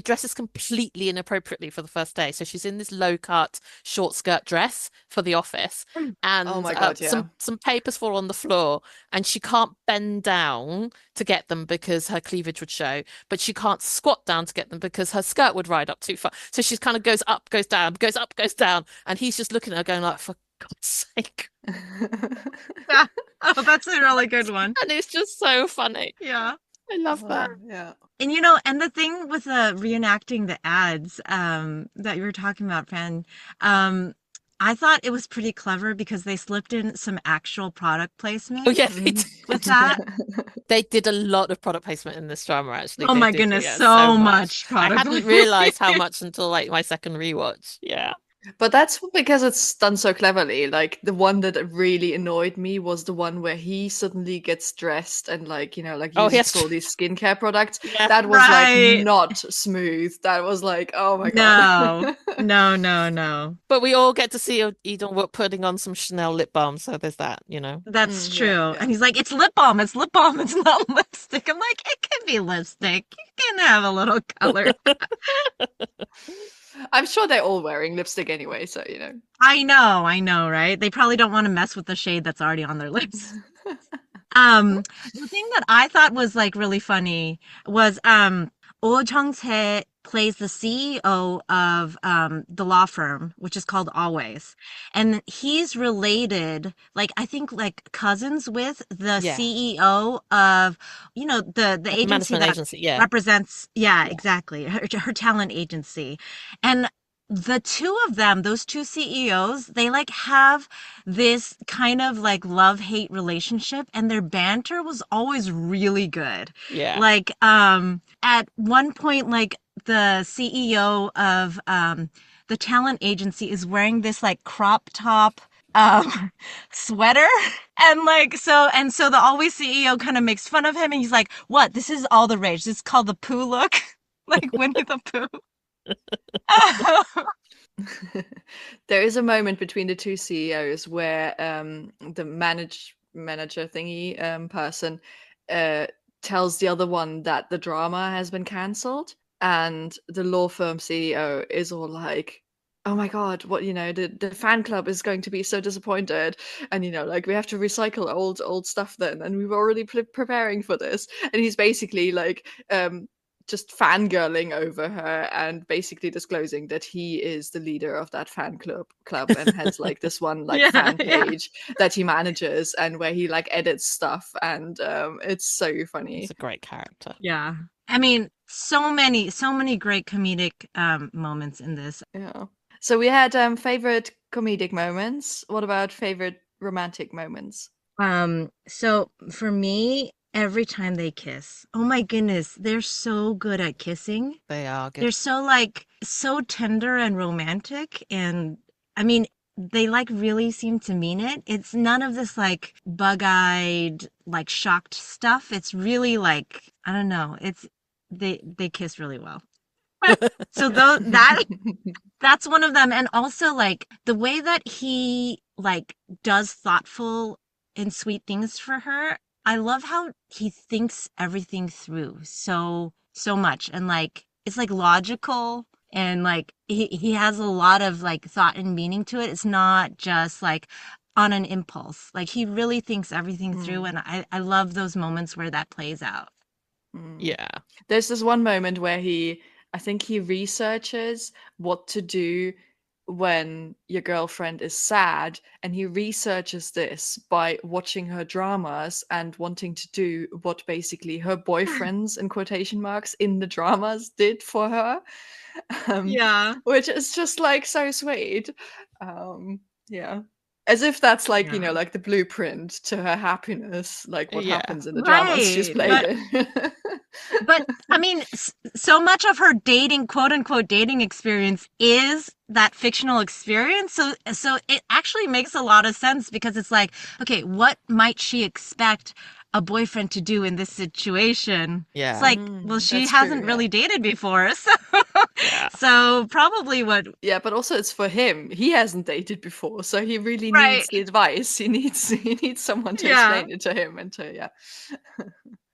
dresses completely inappropriately for the first day. So she's in this low-cut short skirt dress for the office, and oh my God, some papers fall on the floor, and she can't bend down to get them because her cleavage would show, but she can't squat down to get them because her skirt would ride up too far. So she kind of goes up, goes down, goes up, goes down, and he's just looking at her going like, for God's sake. Yeah. Oh, that's a really good one. And it's just so funny. Yeah. I love that. Yeah. And and the thing with reenacting the ads that you were talking about, Fran, I thought it was pretty clever because they slipped in some actual product placement. Oh yeah, they did. With that. They did a lot of product placement in this drama, actually. Oh my goodness, so much I hadn't realized how much until like my second rewatch. Yeah. But that's because it's done so cleverly. Like the one that really annoyed me was the one where he suddenly gets dressed and like uses all these skincare products. Yeah. That was like not smooth. That was like, oh my God. No. But we all get to see Dong-wook putting on some Chanel lip balm, so there's that, That's true. Yeah. And he's like, it's lip balm, it's not lipstick. I'm like, it can be lipstick. You can have a little color. I'm sure they're all wearing lipstick anyway, so I know, right? They probably don't want to mess with the shade that's already on their lips. The thing that I thought was like really funny was Oh Jung-se plays the CEO of the law firm, which is called Always. And he's related, like I think like cousins with the CEO of, the agency that agency, represents, exactly, her talent agency. And the two of them, those two CEOs, they like have this kind of like love-hate relationship, and their banter was always really good. Yeah. Like at one point, like the CEO of the talent agency is wearing this like crop top sweater, and so the always CEO kind of makes fun of him, and he's like, what, this is all the rage, this is called the poo look. Like Winnie the Pooh. There is a moment between the two CEOs where the manager thingy person tells the other one that the drama has been cancelled, and the law firm CEO is all like, oh my god, what, the fan club is going to be so disappointed, and like we have to recycle old stuff then, and we were already preparing for this, and he's basically like just fangirling over her and basically disclosing that he is the leader of that fan club and has like this one like fan page that he manages and where he like edits stuff, and it's so funny. It's a great character. Yeah. I mean, so many great comedic moments in this. Yeah. So we had favorite comedic moments. What about favorite romantic moments? So for me, every time they kiss, oh my goodness, they're so good at kissing. They are good. They're so tender and romantic, and I mean, they like really seem to mean it. It's none of this like bug-eyed, like shocked stuff. It's really like, I don't know, they kiss really well. So that's one of them. And also like the way that he like does thoughtful and sweet things for her. I love how he thinks everything through so much, and like it's like logical, and like he has a lot of like thought and meaning to it. It's not just like on an impulse. Like he really thinks everything through, and I love those moments where that plays out. Yeah. There's this one moment where I think he researches what to do when your girlfriend is sad, and he researches this by watching her dramas and wanting to do what basically her boyfriends in quotation marks in the dramas did for her. Yeah. Which is just like so sweet. Yeah. As if that's like, Yeah. like the blueprint to her happiness, like what Yeah. happens in the dramas she's played in. But I mean, so much of her dating, quote unquote, dating experience is that fictional experience. So it actually makes a lot of sense, because it's like, okay, what might she expect a boyfriend to do in this situation? Yeah. It's like, well, she hasn't really dated before, so so probably what. Yeah, but also it's for him. He hasn't dated before, so he really needs the advice. He needs someone to explain it to him, and to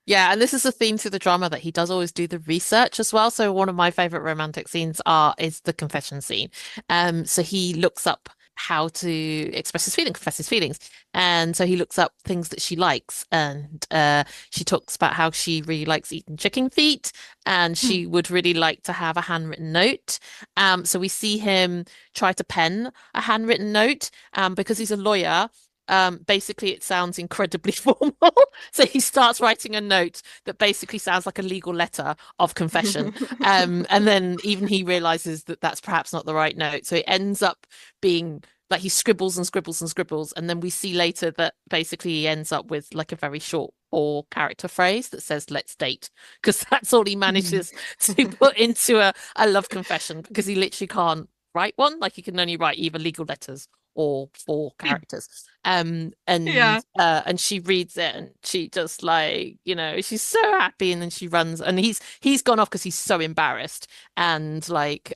Yeah, and this is a theme through the drama that he does always do the research as well. So one of my favorite romantic scenes is the confession scene. So he looks up how to express his feelings, confess his feelings. And so he looks up things that she likes, and she talks about how she really likes eating chicken feet, and she would really like to have a handwritten note. So we see him try to pen a handwritten note, because he's a lawyer. Basically it sounds incredibly formal. So he starts writing a note that basically sounds like a legal letter of confession. And then even he realizes that that's perhaps not the right note. So it ends up being like he scribbles and scribbles and scribbles. And then we see later that basically he ends up with like a very short 4-character phrase that says, let's date, because that's all he manages to put into a love confession, because he literally can't write one. Like he can only write either legal letters or 4 characters. And she reads it, and she just like, she's so happy, and then she runs, and he's gone off because he's so embarrassed, and like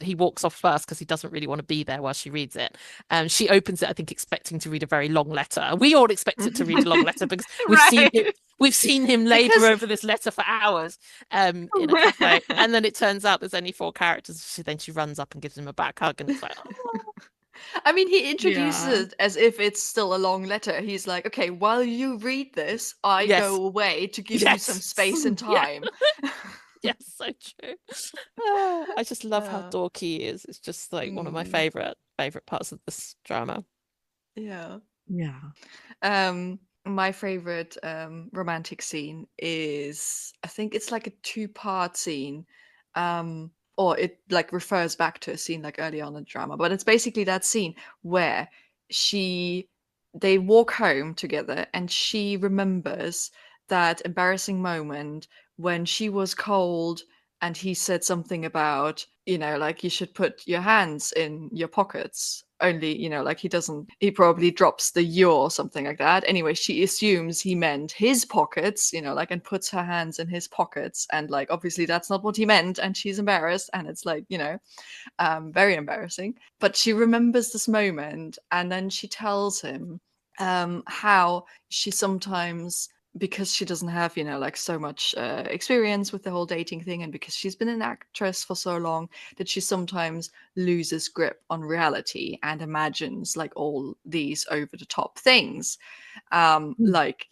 he walks off first because he doesn't really want to be there while she reads it. She opens it, I think, expecting to read a very long letter. We all expect it to read a long letter because we've seen him labor over this letter for hours in a cafe, and then it turns out there's only 4 characters. Then she runs up and gives him a back hug, and it's like, oh. I mean, he introduces it as if it's still a long letter. He's like, okay, while you read this, I go away to give you some space and time. Yes, so true. I just love how dorky he is. It's just like one of my favorite parts of this drama. Yeah. Yeah. My favorite romantic scene is, I think it's like a 2-part scene, or it like refers back to a scene like early on in the drama, but it's basically that scene where they walk home together and she remembers that embarrassing moment when she was cold and he said something about, like you should put your hands in your pockets. Only, like he probably drops the you or something like that. Anyway, she assumes he meant his pockets, like, and puts her hands in his pockets. And like, obviously that's not what he meant. And she's embarrassed. And it's like, very embarrassing. But she remembers this moment and then she tells him how she sometimes, because she doesn't have like so much experience with the whole dating thing, and because she's been an actress for so long, that she sometimes loses grip on reality and imagines like all these over the top things, like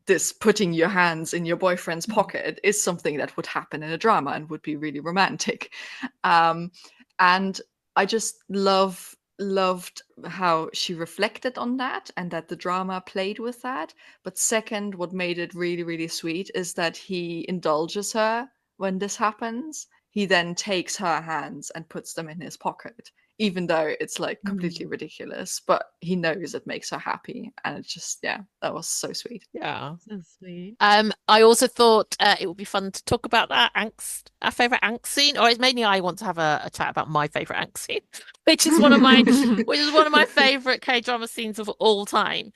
this putting your hands in your boyfriend's pocket is something that would happen in a drama and would be really romantic. And I just loved how she reflected on that and that the drama played with that. But second, what made it really, really sweet is that he indulges her when this happens. He then takes her hands and puts them in his pocket, even though it's like completely ridiculous, but he knows it makes her happy. And it's just, yeah, that was so sweet. Yeah. So sweet. I also thought it would be fun to talk about that angst, our favorite angst scene, or it's mainly I want to have a chat about my favorite angst scene, which is one of my favorite K-drama scenes of all time.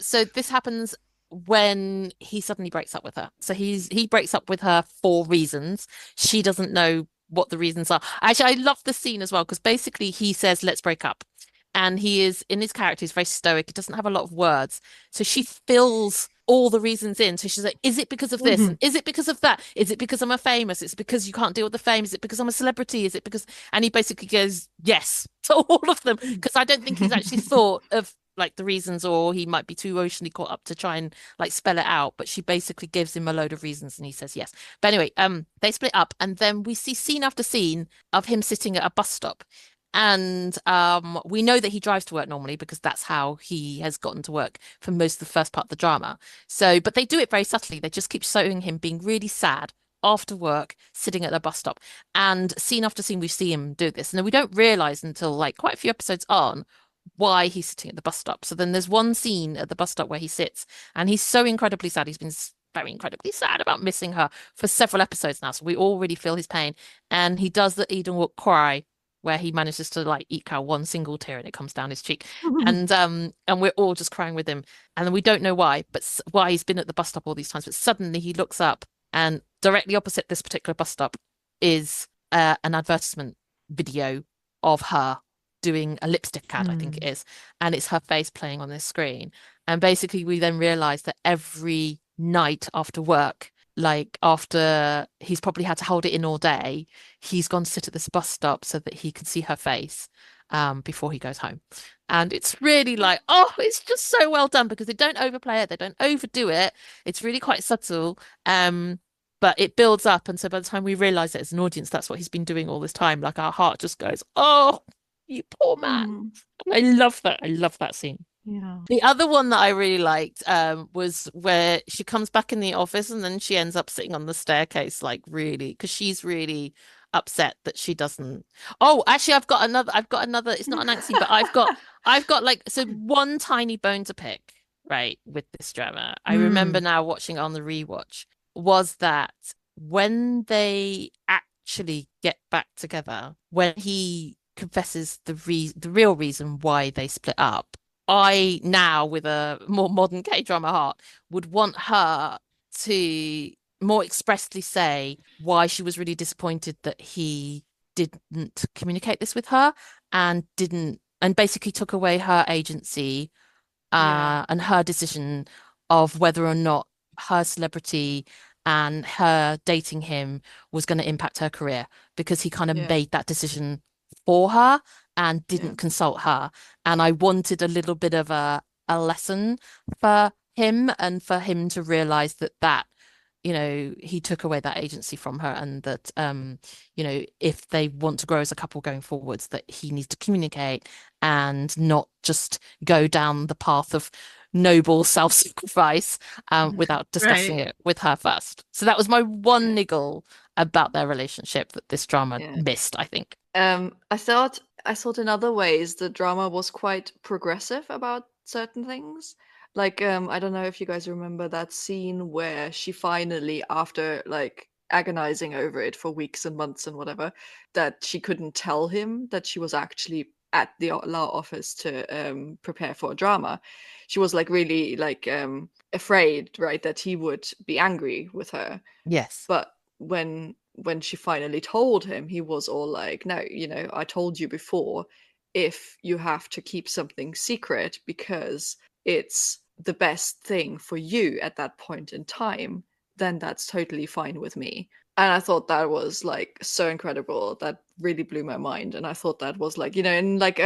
So this happens when he suddenly breaks up with her. So he breaks up with her for reasons. She doesn't know what the reasons are. Actually, I love the scene as well because basically he says, "Let's break up." And he is, in his character, he's very stoic. He doesn't have a lot of words. So she fills all the reasons in. So she's like, is it because of this? And is it because of that? Is it because I'm a famous? It's because you can't deal with the fame. Is it because I'm a celebrity? Is it because... And he basically goes, yes, to all of them. Because I don't think he's actually thought of like the reasons, or he might be too emotionally caught up to try and like spell it out. But she basically gives him a load of reasons and he says yes. But anyway, they split up and then we see scene after scene of him sitting at a bus stop. And we know that he drives to work normally because that's how he has gotten to work for most of the first part of the drama. So, but they do it very subtly. They just keep showing him being really sad after work, sitting at the bus stop. And scene after scene, we see him do this. And then we don't realize until like quite a few episodes on why he's sitting at the bus stop. So then there's one scene at the bus stop where he sits and he's so incredibly sad. He's been very incredibly sad about missing her for several episodes now. So we all really feel his pain. And he does the Dong-wook cry, where he manages to like eke out one single tear and it comes down his cheek. And we're all just crying with him. And then we don't know why, but why he's been at the bus stop all these times. But suddenly he looks up and directly opposite this particular bus stop is an advertisement video of her doing a lipstick ad, I think it is. And it's her face playing on this screen. And basically we then realize that every night after work, like after he's probably had to hold it in all day, he's gone to sit at this bus stop so that he can see her face before he goes home. And it's really like, oh, it's just so well done because they don't overplay it, they don't overdo it. It's really quite subtle, but it builds up. And so by the time we realize it as an audience, that's what he's been doing all this time. Like our heart just goes, oh, you poor man. I love that. I love that scene. Yeah. The other one that I really liked was where she comes back in the office and then she ends up sitting on the staircase, like really, because she's really upset that she doesn't. Oh, actually, I've got another. It's not an angsty, but I've got like so one tiny bone to pick, right, with this drama. I remember now watching it on the rewatch was that when they actually get back together, when he confesses the real reason why they split up. I now, with a more modern K-drama heart, would want her to more expressly say why she was really disappointed that he didn't communicate this with her and basically took away her agency and her decision of whether or not her celebrity and her dating him was going to impact her career, because he kind of made that decision for her and didn't consult her. And I wanted a little bit of a lesson for him and for him to realize that he took away that agency from her, and that if they want to grow as a couple going forwards, that he needs to communicate and not just go down the path of noble self-sacrifice without discussing it with her first. So that was my one niggle about their relationship that this drama Yeah. missed, I think. I thought in other ways the drama was quite progressive about certain things. Like, I don't know if you guys remember that scene where she finally, after like agonizing over it for weeks and months and whatever, that she couldn't tell him that she was actually at the law office to prepare for a drama. She was like really like afraid, right, that he would be angry with her. Yes. But when she finally told him, he was all like, no, I told you before, if you have to keep something secret because it's the best thing for you at that point in time, then that's totally fine with me. And I thought that was like so incredible. That really blew my mind. And I thought that was like, in like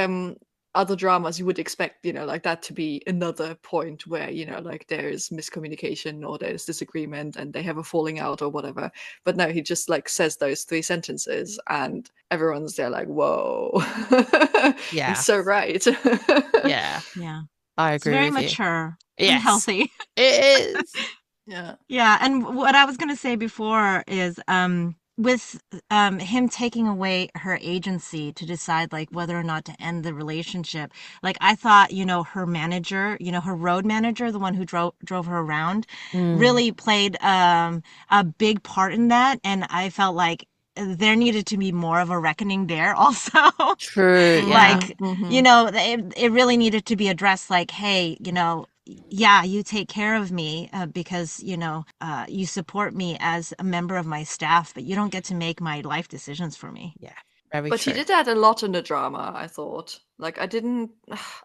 other dramas you would expect, like that to be another point where, like there's miscommunication or there's disagreement and they have a falling out or whatever. But no, he just like says those 3 sentences and everyone's there like, whoa. Yeah. He's so right. Yeah. Yeah. I It's agree very with you. mature and Yes. healthy. It is. Yeah. Yeah, and what I was going to say before is with him taking away her agency to decide like whether or not to end the relationship. Like I thought, her manager, her road manager, the one who drove her around, really played a big part in that, and I felt like there needed to be more of a reckoning there also. True. Yeah. Like, Mhm. it really needed to be addressed like, hey, yeah, you take care of me because, you support me as a member of my staff, but you don't get to make my life decisions for me. Yeah. Very But true. he did that a lot in the drama, I thought. Like I didn't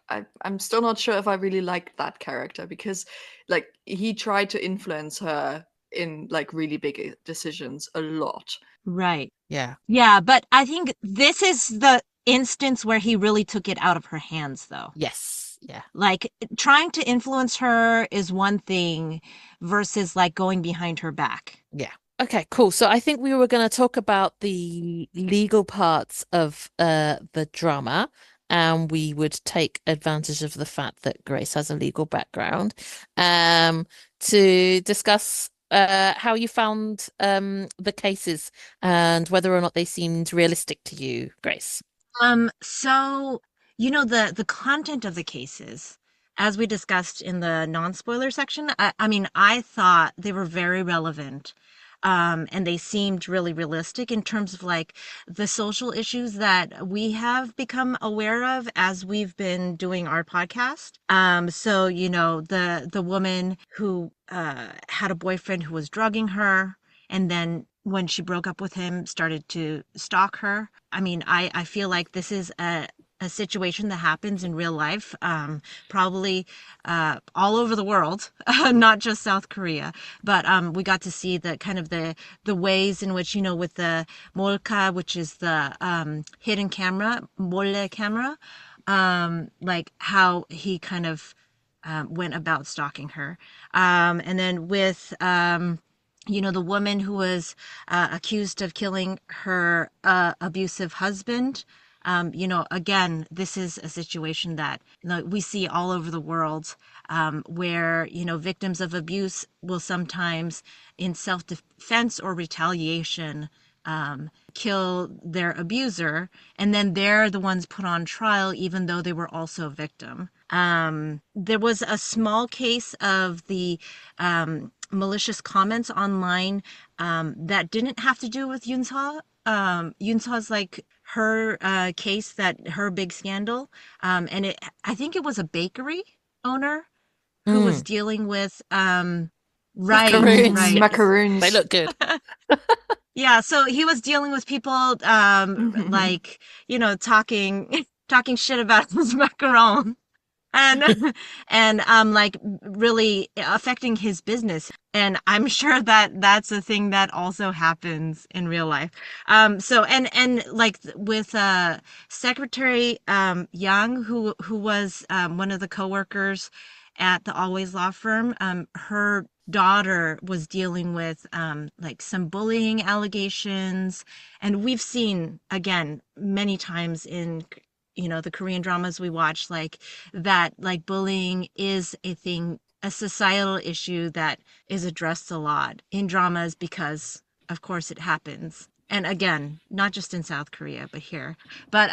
I'm still not sure if I really liked that character because like he tried to influence her in like really big decisions a lot. Right. Yeah. Yeah, but I think this is the instance where he really took it out of her hands, though. Yes. Yeah. Like trying to influence her is one thing versus like going behind her back. Yeah. Okay, cool. So I think we were going to talk about the legal parts of the drama, and we would take advantage of the fact that Grace has a legal background, to discuss how you found the cases and whether or not they seemed realistic to you, Grace. So, the content of the cases, as we discussed in the non-spoiler section, I mean, I thought they were very relevant. And they seemed really realistic in terms of like the social issues that we have become aware of as we've been doing our podcast. So, the woman who had a boyfriend who was drugging her, and then when she broke up with him, started to stalk her. I mean, I feel like this is a situation that happens in real life, probably all over the world, not just South Korea. But we got to see the kind of the ways in which, with the molka, which is the hidden camera, 몰래 camera, like how he kind of went about stalking her. And then with the woman who was accused of killing her abusive husband. Again, this is a situation that we see all over the world, where, victims of abuse will sometimes, in self-defense or retaliation, kill their abuser, and then they're the ones put on trial, even though they were also a victim. There was a small case of the malicious comments online that didn't have to do with Yoonseol. Yoonseol's like her case, that her big scandal, and I think it was a bakery owner who was dealing with right, Macaroons. right. Yes. Macaroons. They look good. Yeah, so he was dealing with people like, talking shit about his macaron, and and like really affecting his business. And I'm sure that that's a thing that also happens in real life. So and like with Secretary Yang, who was one of the coworkers at the Always Law Firm, her daughter was dealing with like some bullying allegations, and we've seen again many times in the Korean dramas we watch, like that, like bullying is a thing, a societal issue that is addressed a lot in dramas because of course it happens. And again, not just in South Korea, but here. But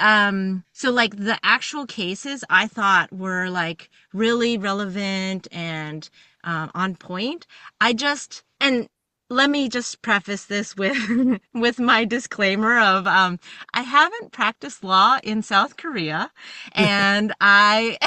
so like the actual cases I thought were like really relevant and on point. And let me just preface this with with my disclaimer of I haven't practiced law in South Korea, and I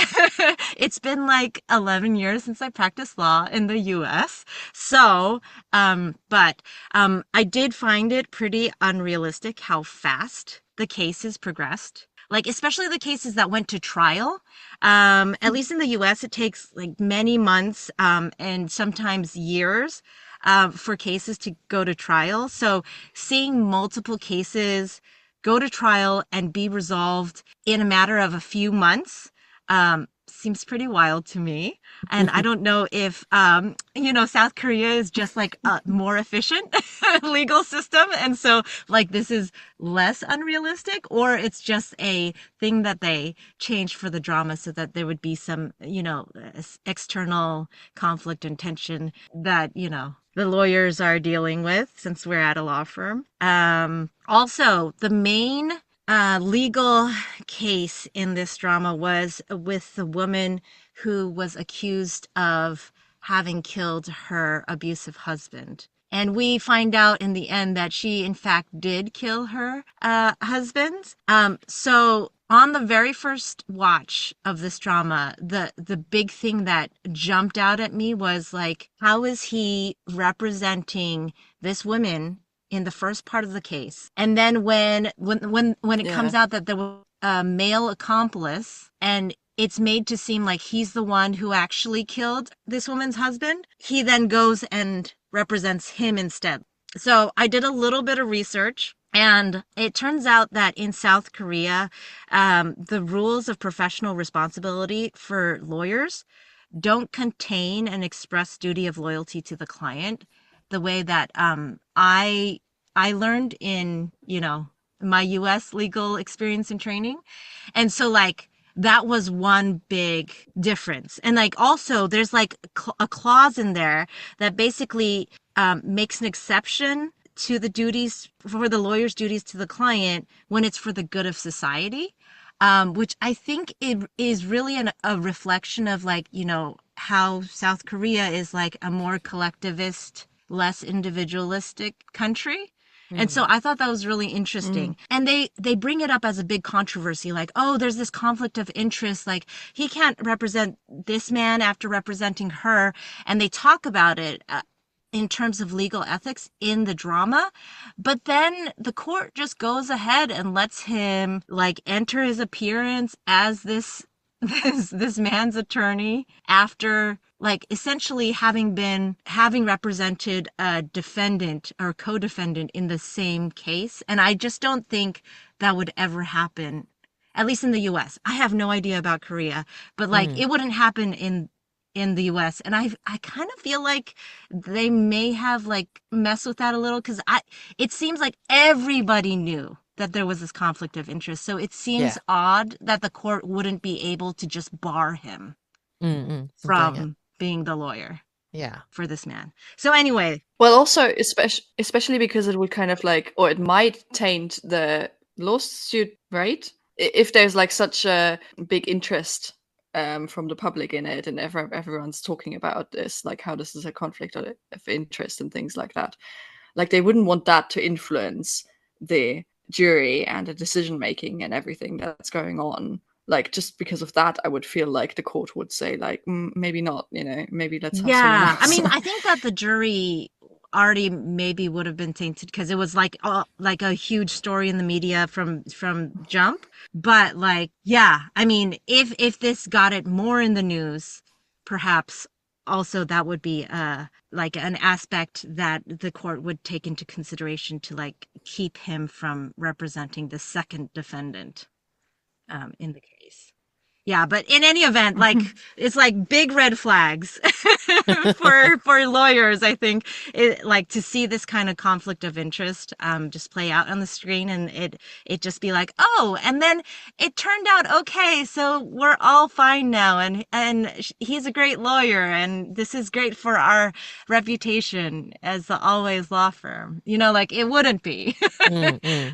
it's been like 11 years since I practiced law in the US. So but I did find it pretty unrealistic how fast the cases progressed. Like, especially the cases that went to trial. At least in the US, it takes like many months and sometimes years for cases to go to trial. So seeing multiple cases go to trial and be resolved in a matter of a few months seems pretty wild to me. And I don't know if, South Korea is just like a more efficient legal system. And so like this is less unrealistic, or it's just a thing that they changed for the drama so that there would be some, external conflict and tension that, the lawyers are dealing with since we're at a law firm. Also, the main legal case in this drama was with the woman who was accused of having killed her abusive husband. And we find out in the end that she, in fact, did kill her husband. So on the very first watch of this drama, the big thing that jumped out at me was like, how is he representing this woman in the first part of the case? And then when it comes out that there was a male accomplice and it's made to seem like he's the one who actually killed this woman's husband, he then goes and represents him instead. So I did a little bit of research, and it turns out that in South Korea, the rules of professional responsibility for lawyers don't contain an express duty of loyalty to the client the way that I learned in, my US legal experience and training. And so like that was one big difference. And like also there's like a clause in there that basically makes an exception to the duties for the lawyer's duties to the client when it's for the good of society. Which I think it is really a reflection of like, how South Korea is like a more collectivist, less individualistic country. And so I thought that was really interesting. And they bring it up as a big controversy, like, oh, there's this conflict of interest. Like, he can't represent this man after representing her. And they talk about it in terms of legal ethics in the drama. But then the court just goes ahead and lets him like enter his appearance as this man's attorney after like essentially having represented a defendant or co-defendant in the same case. And I just don't think that would ever happen, at least in the US. I have no idea about Korea, but like it wouldn't happen in the US. And I kind of feel like they may have like messed with that a little, because it seems like everybody knew that there was this conflict of interest. So it seems odd that the court wouldn't be able to just bar him from being the lawyer for this man. So anyway. Well, also, especially because it would kind of like, or it might taint the lawsuit, right? If there's like such a big interest from the public in it, and everyone's talking about this, like how this is a conflict of interest and things like that. Like they wouldn't want that to influence the jury and the decision making and everything that's going on. Like just because of that, I would feel like the court would say like maybe not, maybe let's have someone else. I mean, I think that the jury already maybe would have been tainted because it was like a huge story in the media from jump. But like, I mean, if this got it more in the news, perhaps also that would be like an aspect that the court would take into consideration to like keep him from representing the second defendant in the case. Yeah, but in any event, like it's like big red flags for lawyers. I think like to see this kind of conflict of interest just play out on the screen, and it just be like, oh, and then it turned out okay, so we're all fine now, and he's a great lawyer, and this is great for our reputation as the Always law firm. Like it wouldn't be.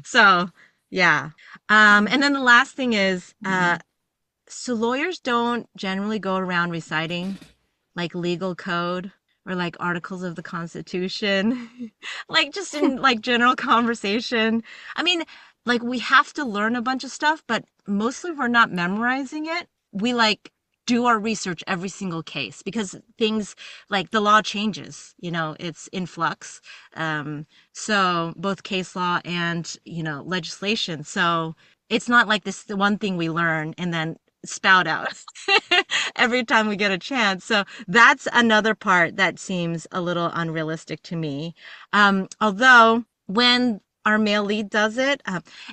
So yeah. And then the last thing is so lawyers don't generally go around reciting like legal code or like articles of the Constitution, like just in like general conversation. I mean, like we have to learn a bunch of stuff, but mostly we're not memorizing it. We like do our research every single case because things like the law changes, it's in flux. So both case law and, legislation. So it's not like this the one thing we learn and then spout out every time we get a chance. So that's another part that seems a little unrealistic to me. Although when our male lead does it,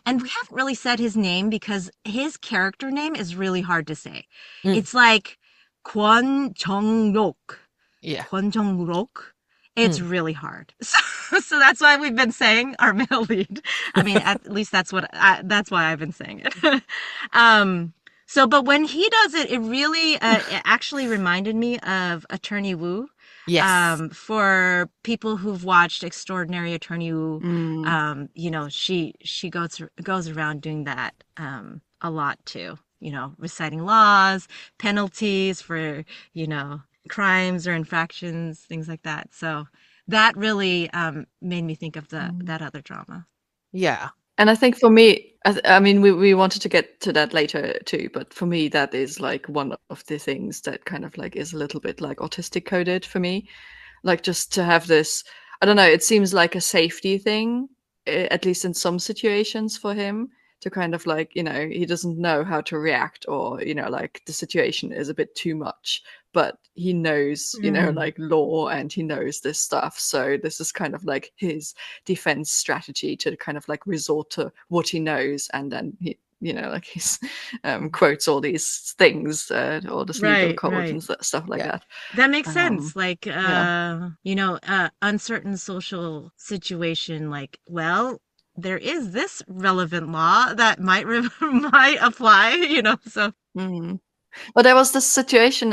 and we haven't really said his name because his character name is really hard to say. It's like Kwon Jong-rok. Yeah. Kwon Jong-rok. It's really hard. So that's why we've been saying our male lead. I mean, at least that's why I've been saying it. So, but when he does it, it really it actually reminded me of Attorney Woo. Yes. For people who've watched Extraordinary Attorney Woo, she goes around doing that a lot too. Reciting laws, penalties for crimes or infractions, things like that. So that really made me think of that other drama. Yeah. And I think for me, I mean, we wanted to get to that later too, but for me, that is like one of the things that kind of like is a little bit like autistic coded for me. Like just to have this, I don't know, it seems like a safety thing, at least in some situations for him, to kind of like, he doesn't know how to react, or, like the situation is a bit too much, but he knows, like law, and he knows this stuff. So this is kind of like his defense strategy to kind of like resort to what he knows. And then he, like he's quotes all these things, all this legal code and stuff like that. That makes sense. Like, uncertain social situation, like, well, there is this relevant law that might apply, so. Well, there was this situation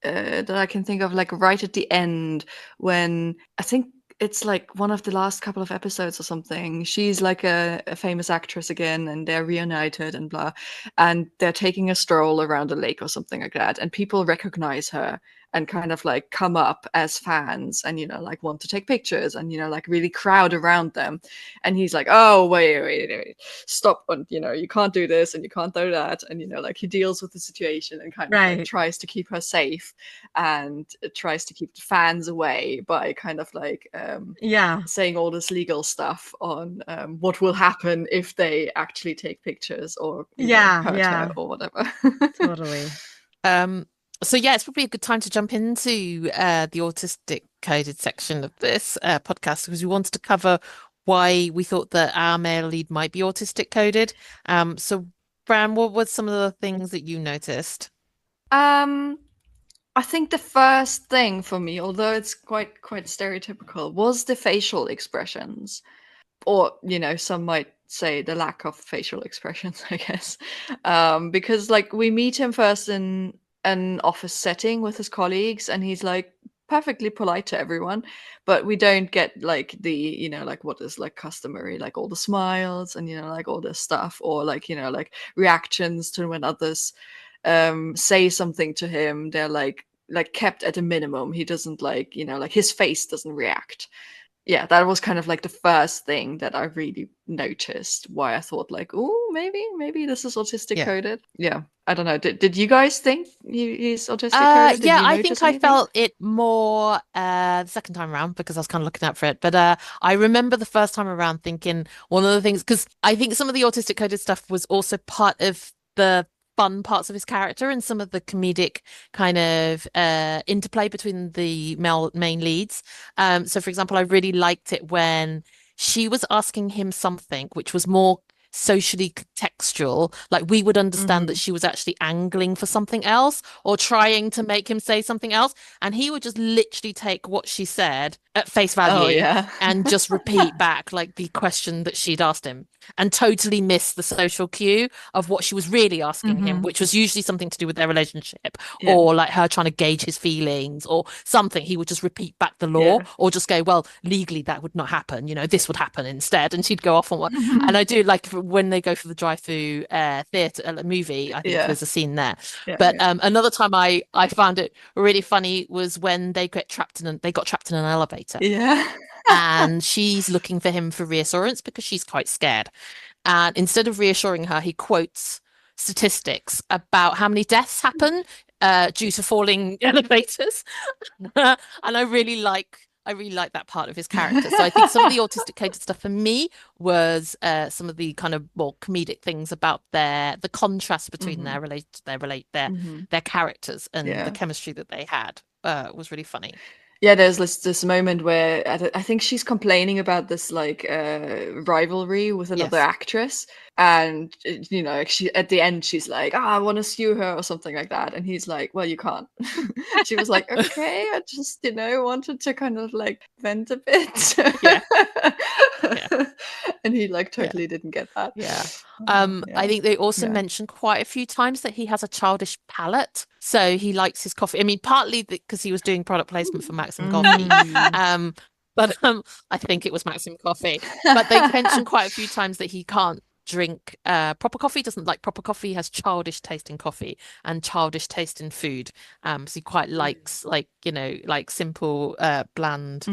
that I can think of, like right at the end, when I think it's like one of the last couple of episodes or something. She's like a famous actress again, and they're reunited and blah, and they're taking a stroll around a lake or something like that, and people recognize her and kind of like come up as fans and like want to take pictures and like really crowd around them. And he's like, oh wait, stop, and you can't do this and you can't do that, and like he deals with the situation and kind of like tries to keep her safe and tries to keep the fans away by kind of like saying all this legal stuff on what will happen if they actually take pictures or hurt her or whatever. Totally. So yeah, it's probably a good time to jump into the autistic coded section of this podcast, because we wanted to cover why we thought that our male lead might be autistic coded. So Fran, what were some of the things that you noticed? I think the first thing for me, although it's quite stereotypical, was the facial expressions, or some might say the lack of facial expressions, I guess, because like we meet him first in an office setting with his colleagues, and he's like perfectly polite to everyone, but we don't get like the like what is like customary, like all the smiles and like all this stuff, or like like reactions to when others say something to him. They're like kept at a minimum. He doesn't like like his face doesn't react. Yeah, that was kind of like the first thing that I really noticed, why I thought like, oh, maybe this is autistic coded. Yeah, I don't know. Did you guys think he's autistic coded? Yeah, I think I felt it more the second time around, because I was kind of looking out for it. But I remember the first time around thinking one of the things, because I think some of the autistic coded stuff was also part of the fun parts of his character and some of the comedic kind of interplay between the main leads. So for example, I really liked it when she was asking him something which was more socially contextual. Like we would understand that she was actually angling for something else or trying to make him say something else. And he would just literally take what she said at face value and just repeat back like the question that she'd asked him and totally miss the social cue of what she was really asking him, which was usually something to do with their relationship or like her trying to gauge his feelings or something. He would just repeat back the law or just go, well, legally that would not happen. This would happen instead. And she'd go off on one. And I do like when they go for the drive-through theatre movie, I think there's a scene there. But another time I found it really funny was when they got trapped in an elevator. And she's looking for him for reassurance because she's quite scared. And instead of reassuring her, he quotes statistics about how many deaths happen due to falling elevators. And I really like that part of his character. So I think some of the autistic coded stuff for me was some of the kind of more comedic things about the contrast between their characters and the chemistry that they had was really funny. Yeah, there's this moment where I think she's complaining about this like rivalry with another actress, and she at the end she's like, I want to sue her or something like that, and he's like, well, you can't. She was like, okay, I just wanted to kind of like vent a bit. And he like totally didn't get that. I think they also mentioned quite a few times that he has a childish palate, so he likes his coffee. I mean, partly because he was doing product placement for Maxim Coffee, but I think it was Maxim Coffee. But they mentioned quite a few times that he can't drink proper coffee, doesn't like proper coffee, has childish taste in coffee and childish taste in food. So he quite likes like simple bland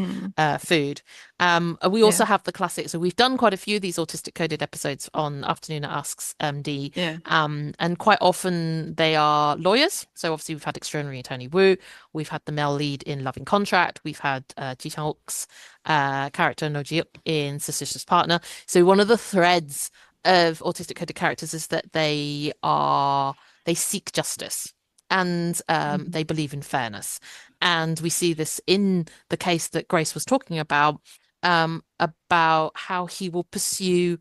food. We also have the classic, so we've done quite a few of these autistic coded episodes on Afternoona Asks MD, and quite often they are lawyers. So obviously we've had extraordinary attorney Woo, we've had the male lead in Loving Contract, we've had Ji Chang-wook's character No Ji-hyuk in Suspicious Partner. So one of the threads of autistic coded characters is that they seek justice and they believe in fairness. And we see this in the case that Grace was talking about how he will pursue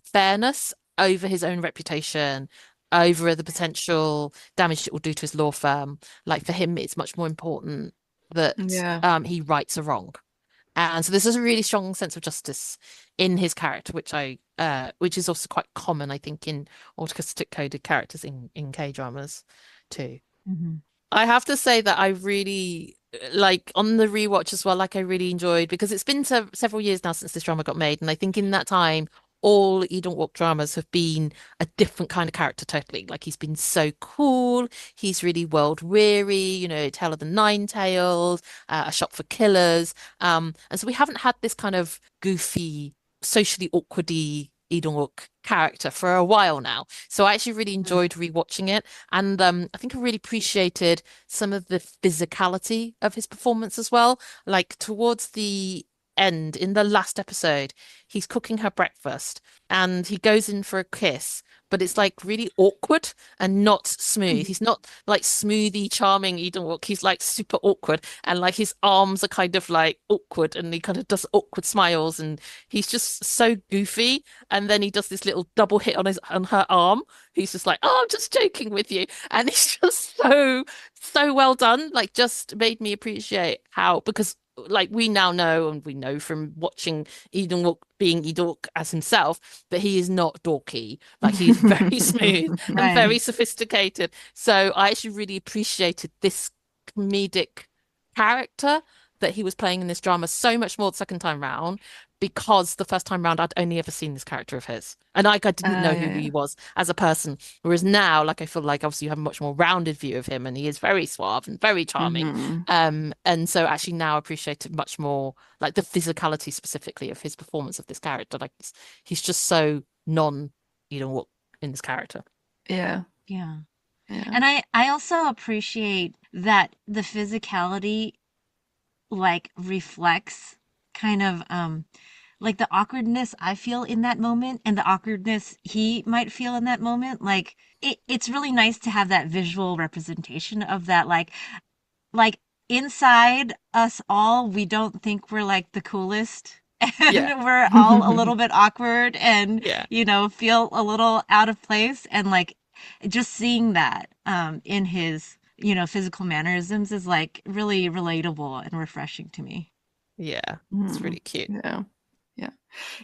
fairness over his own reputation, over the potential damage it will do to his law firm. Like for him, it's much more important that he rights a wrong. And so there's a really strong sense of justice in his character, which is also quite common, I think, in autistic coded characters in K-dramas too. I have to say that I really like on the rewatch as well, like I really enjoyed, because it's been several years now since this drama got made, and I think in that time all Lee Dong-wook dramas have been a different kind of character totally. Like he's been so cool, he's really world weary, Tale of the Nine Tails, A Shop for Killers, and so we haven't had this kind of goofy, socially awkwardy Lee Dong-wook character for a while now. So I actually really enjoyed rewatching it, and I think I really appreciated some of the physicality of his performance as well. Like towards the end, in the last episode, he's cooking her breakfast and he goes in for a kiss, but it's like really awkward and not smooth. He's not like smoothie charming Lee Dong-wook. He's like super awkward, and like his arms are kind of like awkward, and he kind of does awkward smiles, and he's just so goofy. And then he does this little double hit on her arm. He's just like, oh, I'm just joking with you, and it's just so well done. Like just made me appreciate how, because like we now know, and we know from watching Lee Dong-wook being Lee Dong-wook as himself, that he is not dorky. Like he's very smooth and very sophisticated. So I actually really appreciated this comedic character that he was playing in this drama so much more the second time round, because the first time round I'd only ever seen this character of his, and I didn't know who he was as a person. Whereas now, like I feel like obviously you have a much more rounded view of him, and he is very suave and very charming. And so actually now I appreciate it much more, like the physicality specifically of his performance of this character. Like he's just so what in this character. Yeah. And I also appreciate that the physicality like reflects kind of like the awkwardness I feel in that moment and the awkwardness he might feel in that moment. Like it's really nice to have that visual representation of that, like inside us all, we don't think we're like the coolest and we're all a little bit awkward and Yeah. feel a little out of place, and like just seeing that in his physical mannerisms is like really relatable and refreshing to me. Yeah, it's really cute.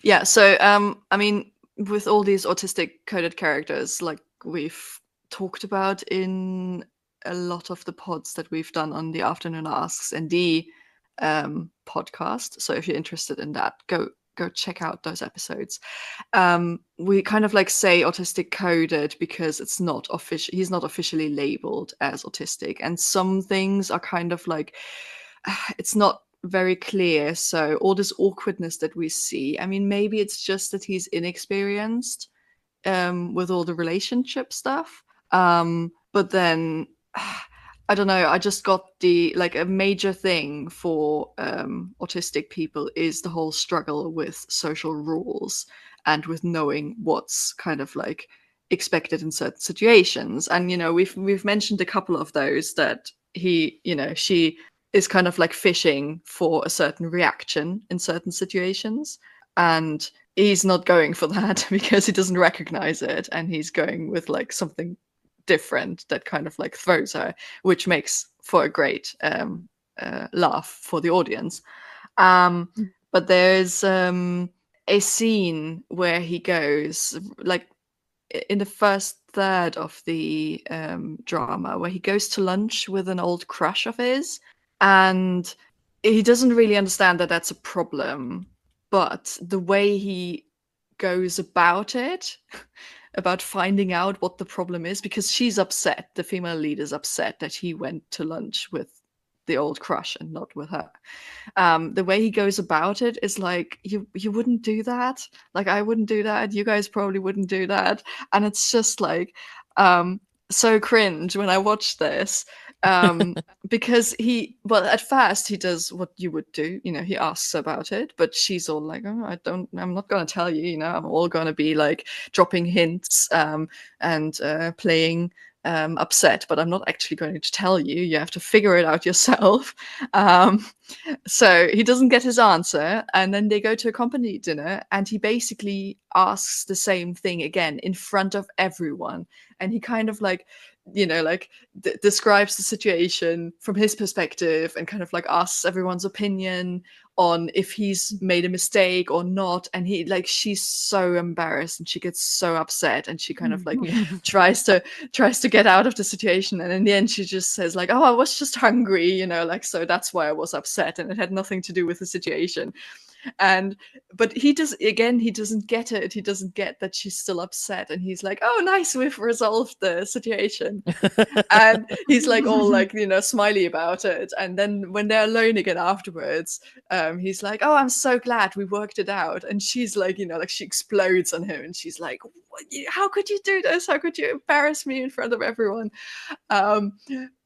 Yeah. So I mean, with all these autistic coded characters, like we've talked about in a lot of the pods that we've done on the Afternoona Asks and the podcast. So if you're interested in that, go check out those episodes. We kind of like say autistic coded because it's not official. He's not officially labeled as autistic, and some things are kind of like it's not very clear. So all this awkwardness that we see, I mean, maybe it's just that he's inexperienced with all the relationship stuff. But then I don't know. I just got the like a major thing for autistic people is the whole struggle with social rules and with knowing what's kind of like expected in certain situations. And we've mentioned a couple of those that she is kind of like fishing for a certain reaction in certain situations, and he's not going for that because he doesn't recognize it, and he's going with like something different that kind of like throws her, which makes for a great laugh for the audience. But there's a scene where he goes like in the first third of the drama where he goes to lunch with an old crush of his, and he doesn't really understand that that's a problem, but the way he goes about it, about finding out what the problem is, because she's upset, the female lead is upset that he went to lunch with the old crush and not with her. The way he goes about it is like, you wouldn't do that, like I wouldn't do that, you guys probably wouldn't do that, and it's just like so cringe when I watch this. Because at first he does what you would do, he asks about it, but she's all like, oh, I'm not gonna tell you, I'm all gonna be like dropping hints and playing upset, but I'm not actually going to tell you. You have to figure it out yourself. So he doesn't get his answer, and then they go to a company dinner, and he basically asks the same thing again in front of everyone, and he kind of like describes the situation from his perspective and kind of like asks everyone's opinion on if he's made a mistake or not, and she's so embarrassed and she gets so upset, and she kind of like tries to get out of the situation, and in the end she just says like, oh, I was just hungry, so that's why I was upset, and it had nothing to do with the situation. But he doesn't get it. He doesn't get that she's still upset, and he's like, oh, nice, we've resolved the situation. And he's like all like smiley about it, and then when they're alone again afterwards, he's like, oh, I'm so glad we worked it out. And she's like, like she explodes on him, and she's like, how could you do this? How could you embarrass me in front of everyone?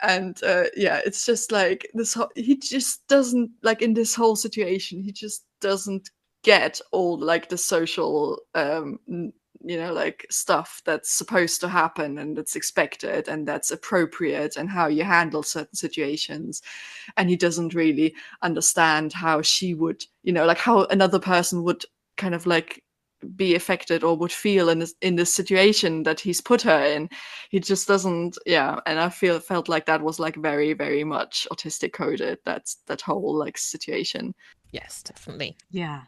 It's just like he just doesn't, like, in this whole situation, he just doesn't get all like the social like stuff that's supposed to happen and that's expected and that's appropriate, and how you handle certain situations. And he doesn't really understand how she would, like how another person would kind of like be affected or would feel in this situation that he's put her in. He just doesn't. And I felt like that was like very, very much autistic coded, that whole like situation. Yes, definitely. Yeah.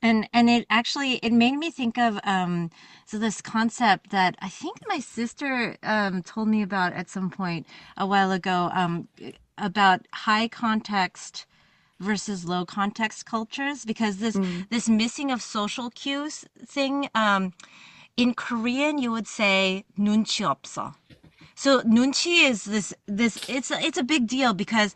And it made me think of so this concept that I think my sister told me about at some point a while ago, about high context versus low context cultures, because this missing of social cues thing, in Korean you would say 눈치 없어. So nunchi is this it's a big deal, because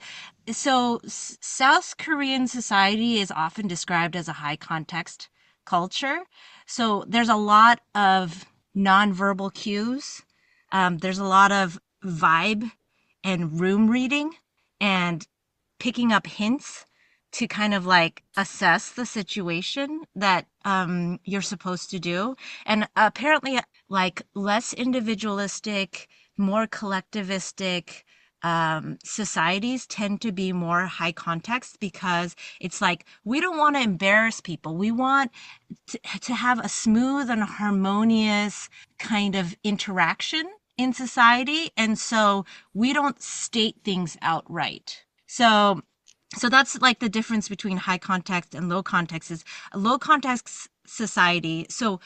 South Korean society is often described as a high context culture. So there's a lot of nonverbal cues. There's a lot of vibe and room reading and picking up hints to kind of like assess the situation that you're supposed to do. And apparently like less individualistic, more collectivistic societies tend to be more high context because it's like we don't want to embarrass people. We want to have a smooth and harmonious kind of interaction in society. And so we don't state things outright. So that's like the difference between high context and low context is a low context society. So,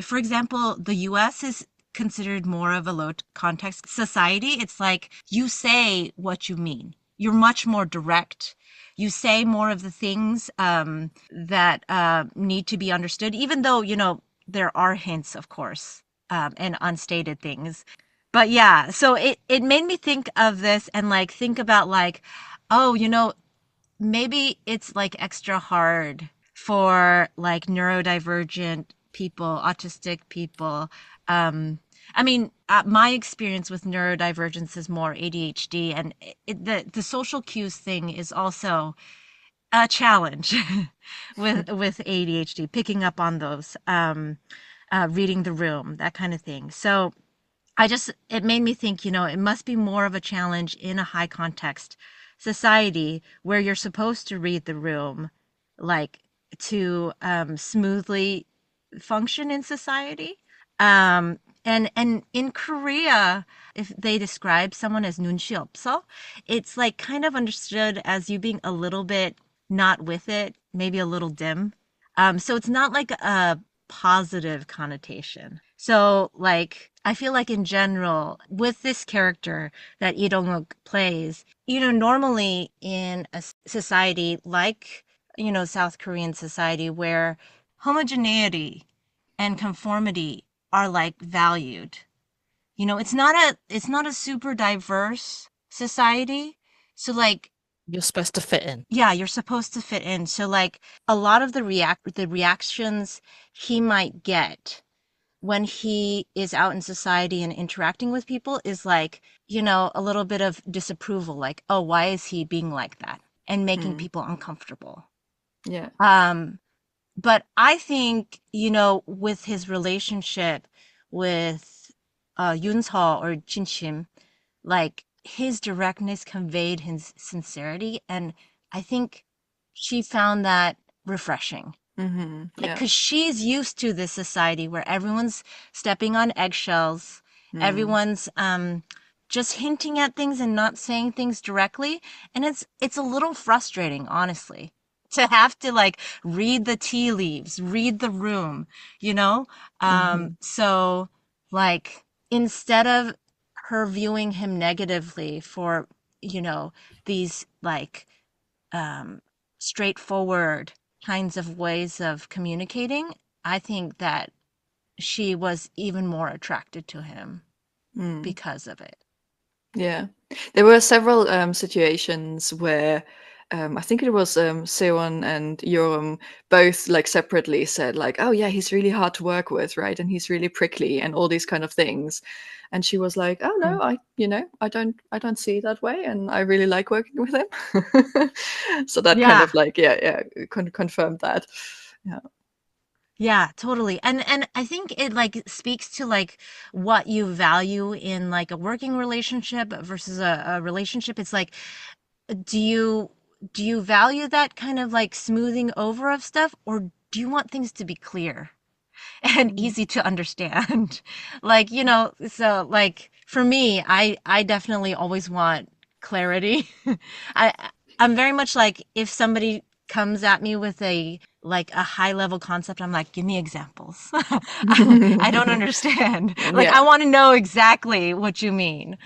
for example, the US is considered more of a low context society. It's like you say what you mean. You're much more direct. You say more of the things that need to be understood, even though, you know, there are hints, of course, and unstated things. But yeah, so it made me think of this and like think about like, oh, you know, maybe it's like extra hard for like neurodivergent people, autistic people. I mean, my experience with neurodivergence is more ADHD, and the social cues thing is also a challenge with ADHD, picking up on those, reading the room, that kind of thing. So it made me think, you know, it must be more of a challenge in a high context society where you're supposed to read the room, like to smoothly function in society. And in Korea, if they describe someone as 눈치 없어, it's like kind of understood as you being a little bit not with it, maybe a little dim. So it's not like a positive connotation. So like I feel like in general with this character that Lee Dong-wook plays, you know, normally in a society like, you know, South Korean society where homogeneity and conformity are like valued. You know, it's not a super diverse society. So like you're supposed to fit in. Yeah, you're supposed to fit in. So like a lot of the reactions he might get when he is out in society and interacting with people is like, you know, a little bit of disapproval, like, oh, why is he being like that? And making people uncomfortable. Yeah. But I think, you know, with his relationship with Yoon-seo or Jin-chim, like his directness conveyed his sincerity, and I think she found that refreshing. Mm-hmm. Like, because she's used to this society where everyone's stepping on eggshells, everyone's just hinting at things and not saying things directly, and it's a little frustrating, honestly, to have to like read the tea leaves, read the room, you know. So like instead of her viewing him negatively for, you know, these like straightforward kinds of ways of communicating, I think that she was even more attracted to him because of it. Yeah. There were several situations where I think it was Seon and Yoram both like separately said like, oh yeah, he's really hard to work with, right? And he's really prickly and all these kind of things. And she was like, oh no, I don't see it that way, and I really like working with him. So that kind of like confirmed that. Yeah. Yeah, totally. And I think it like speaks to like what you value in like a working relationship versus a relationship. It's like, do you value that kind of like smoothing over of stuff, or do you want things to be clear and easy to understand? Like, you know, so like for me, I definitely always want clarity. I'm very much like if somebody comes at me with a high level concept, I'm like, give me examples. I don't understand. Like I want to know exactly what you mean.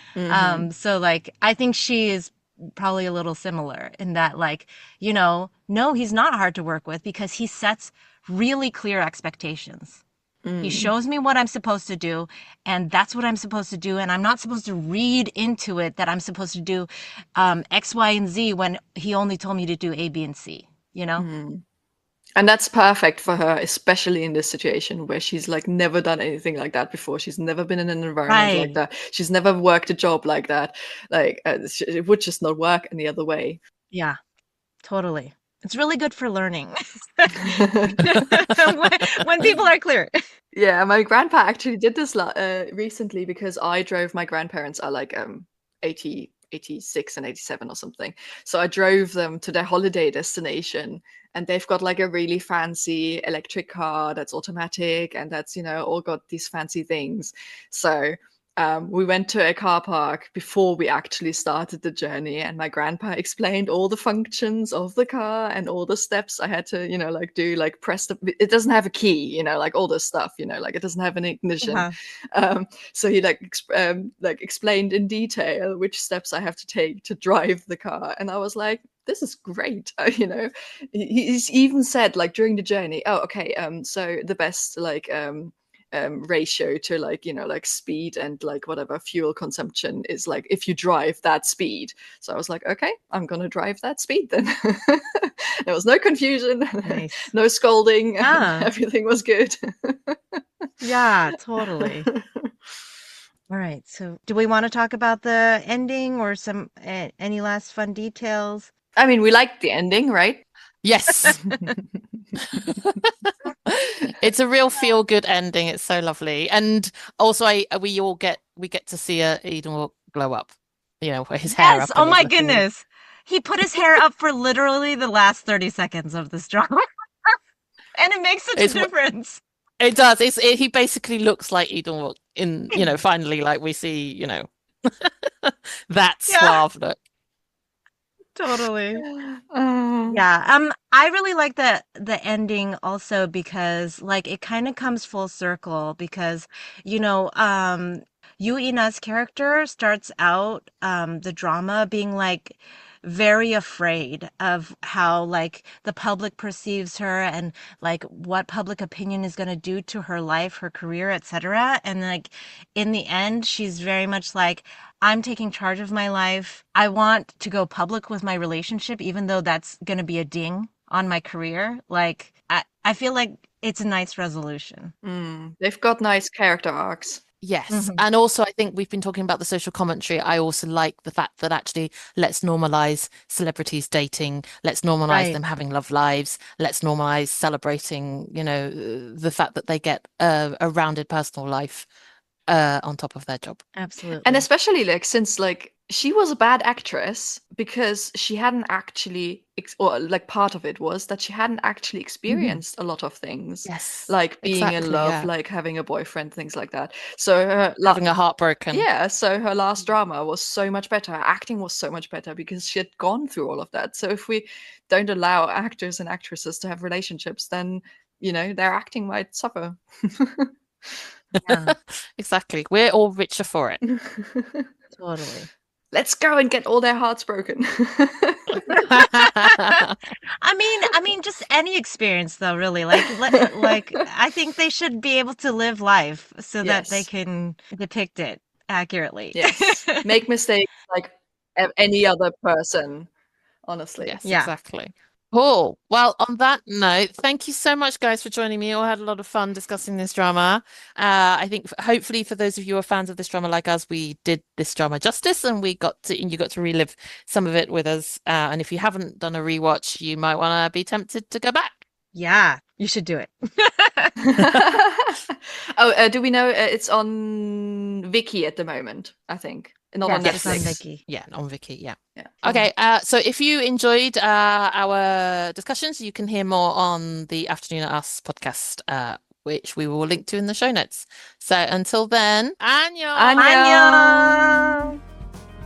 So like I think she is probably a little similar in that like, you know, no, he's not hard to work with because he sets really clear expectations. He shows me what I'm supposed to do, and that's what I'm supposed to do, and I'm not supposed to read into it that I'm supposed to do X, Y, and Z when he only told me to do A, B, and C, you know? And that's perfect for her, especially in this situation where she's like never done anything like that before. She's never been in an environment like that. She's never worked a job like that. Like it would just not work any other way. Yeah, totally. It's really good for learning when people are clear. Yeah, my grandpa actually did this recently because I drove. My grandparents are like 80 86 and 87 or something. So I drove them to their holiday destination, and they've got like a really fancy electric car that's automatic, and that's, all got these fancy things. So we went to a car park before we actually started the journey, and my grandpa explained all the functions of the car and all the steps I had to, do, like press it doesn't have a key, like all this stuff, like it doesn't have an ignition. So he explained in detail which steps I have to take to drive the car, and I was like, this is great. He's even said, like, during the journey, oh, okay, so the best ratio to like speed and like whatever fuel consumption is like if you drive that speed. So I was like, okay, I'm gonna drive that speed then. There was no confusion. Nice. No scolding. Everything was good. Yeah, totally. All right, so do we want to talk about the ending or any last fun details? I mean, we liked the ending, right? Yes. It's a real feel-good ending. It's so lovely. And also we get to see Lee Dong-wook glow up, his hair up. Oh my goodness. He put his hair up for literally the last 30 seconds of this drama. And it makes such a difference. It does. He basically looks like Lee Dong-wook in, finally, like we see, that suave look. Totally. Yeah. I really like the ending also because like it kind of comes full circle because, Yoo In-a's character starts out the drama being like very afraid of how like the public perceives her and like what public opinion is going to do to her life, her career, etc. And like in the end, she's very much like, I'm taking charge of my life. I want to go public with my relationship, even though that's going to be a ding on my career. Like, I feel like it's a nice resolution. They've got nice character arcs. Yes. Mm-hmm. And also, I think we've been talking about the social commentary. I also like the fact that actually let's normalize celebrities dating. Let's normalize them having love lives. Let's normalize celebrating, the fact that they get a rounded personal life on top of their job. Absolutely. And especially like since like she was a bad actress because she hadn't actually or like part of it was that she hadn't actually experienced a lot of things. Yes, like being in love, like having a boyfriend, things like that. So having a heartbroken. Yeah, so her last drama was so much better. Her acting was so much better because she had gone through all of that. So if we don't allow actors and actresses to have relationships, then their acting might suffer. Yeah. Exactly. We're all richer for it. Totally. Let's go and get all their hearts broken. I mean, just any experience though, really. Like, I think they should be able to live life so that they can depict it accurately. Yes. Make mistakes like any other person, honestly. Yes, exactly. Cool. Well, on that note, thank you so much, guys, for joining me. I had a lot of fun discussing this drama. I think hopefully for those of you who are fans of this drama like us, we did this drama justice and you got to relive some of it with us. And if you haven't done a rewatch, you might want to be tempted to go back. Yeah, you should do it. Do we know it's on Viki at the moment, I think. Not on Netflix. On Viki. Yeah, on Viki, yeah. Okay, so if you enjoyed our discussions, you can hear more on the Afternoona Asks podcast, which we will link to in the show notes. So until then, annyeong! Annyeong!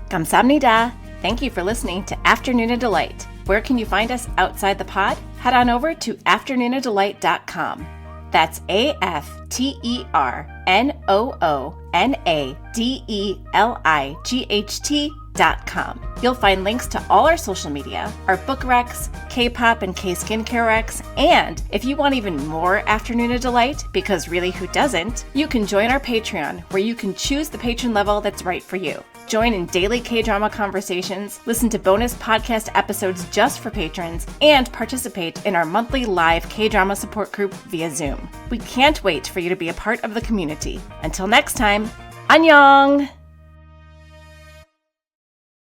Kamsahamnida. Thank you for listening to Afternoona Delight. Where can you find us outside the pod? Head on over to afternoonadelight.com. That's AFTERNOONADELIGHT.com. You'll find links to all our social media, our book recs, K-pop and K-skincare recs, and if you want even more Afternoona Delight, because really who doesn't, you can join our Patreon, where you can choose the patron level that's right for you. Join in daily K-drama conversations, listen to bonus podcast episodes just for patrons, and participate in our monthly live K-drama support group via Zoom. We can't wait for you to be a part of the community. Until next time, annyeong!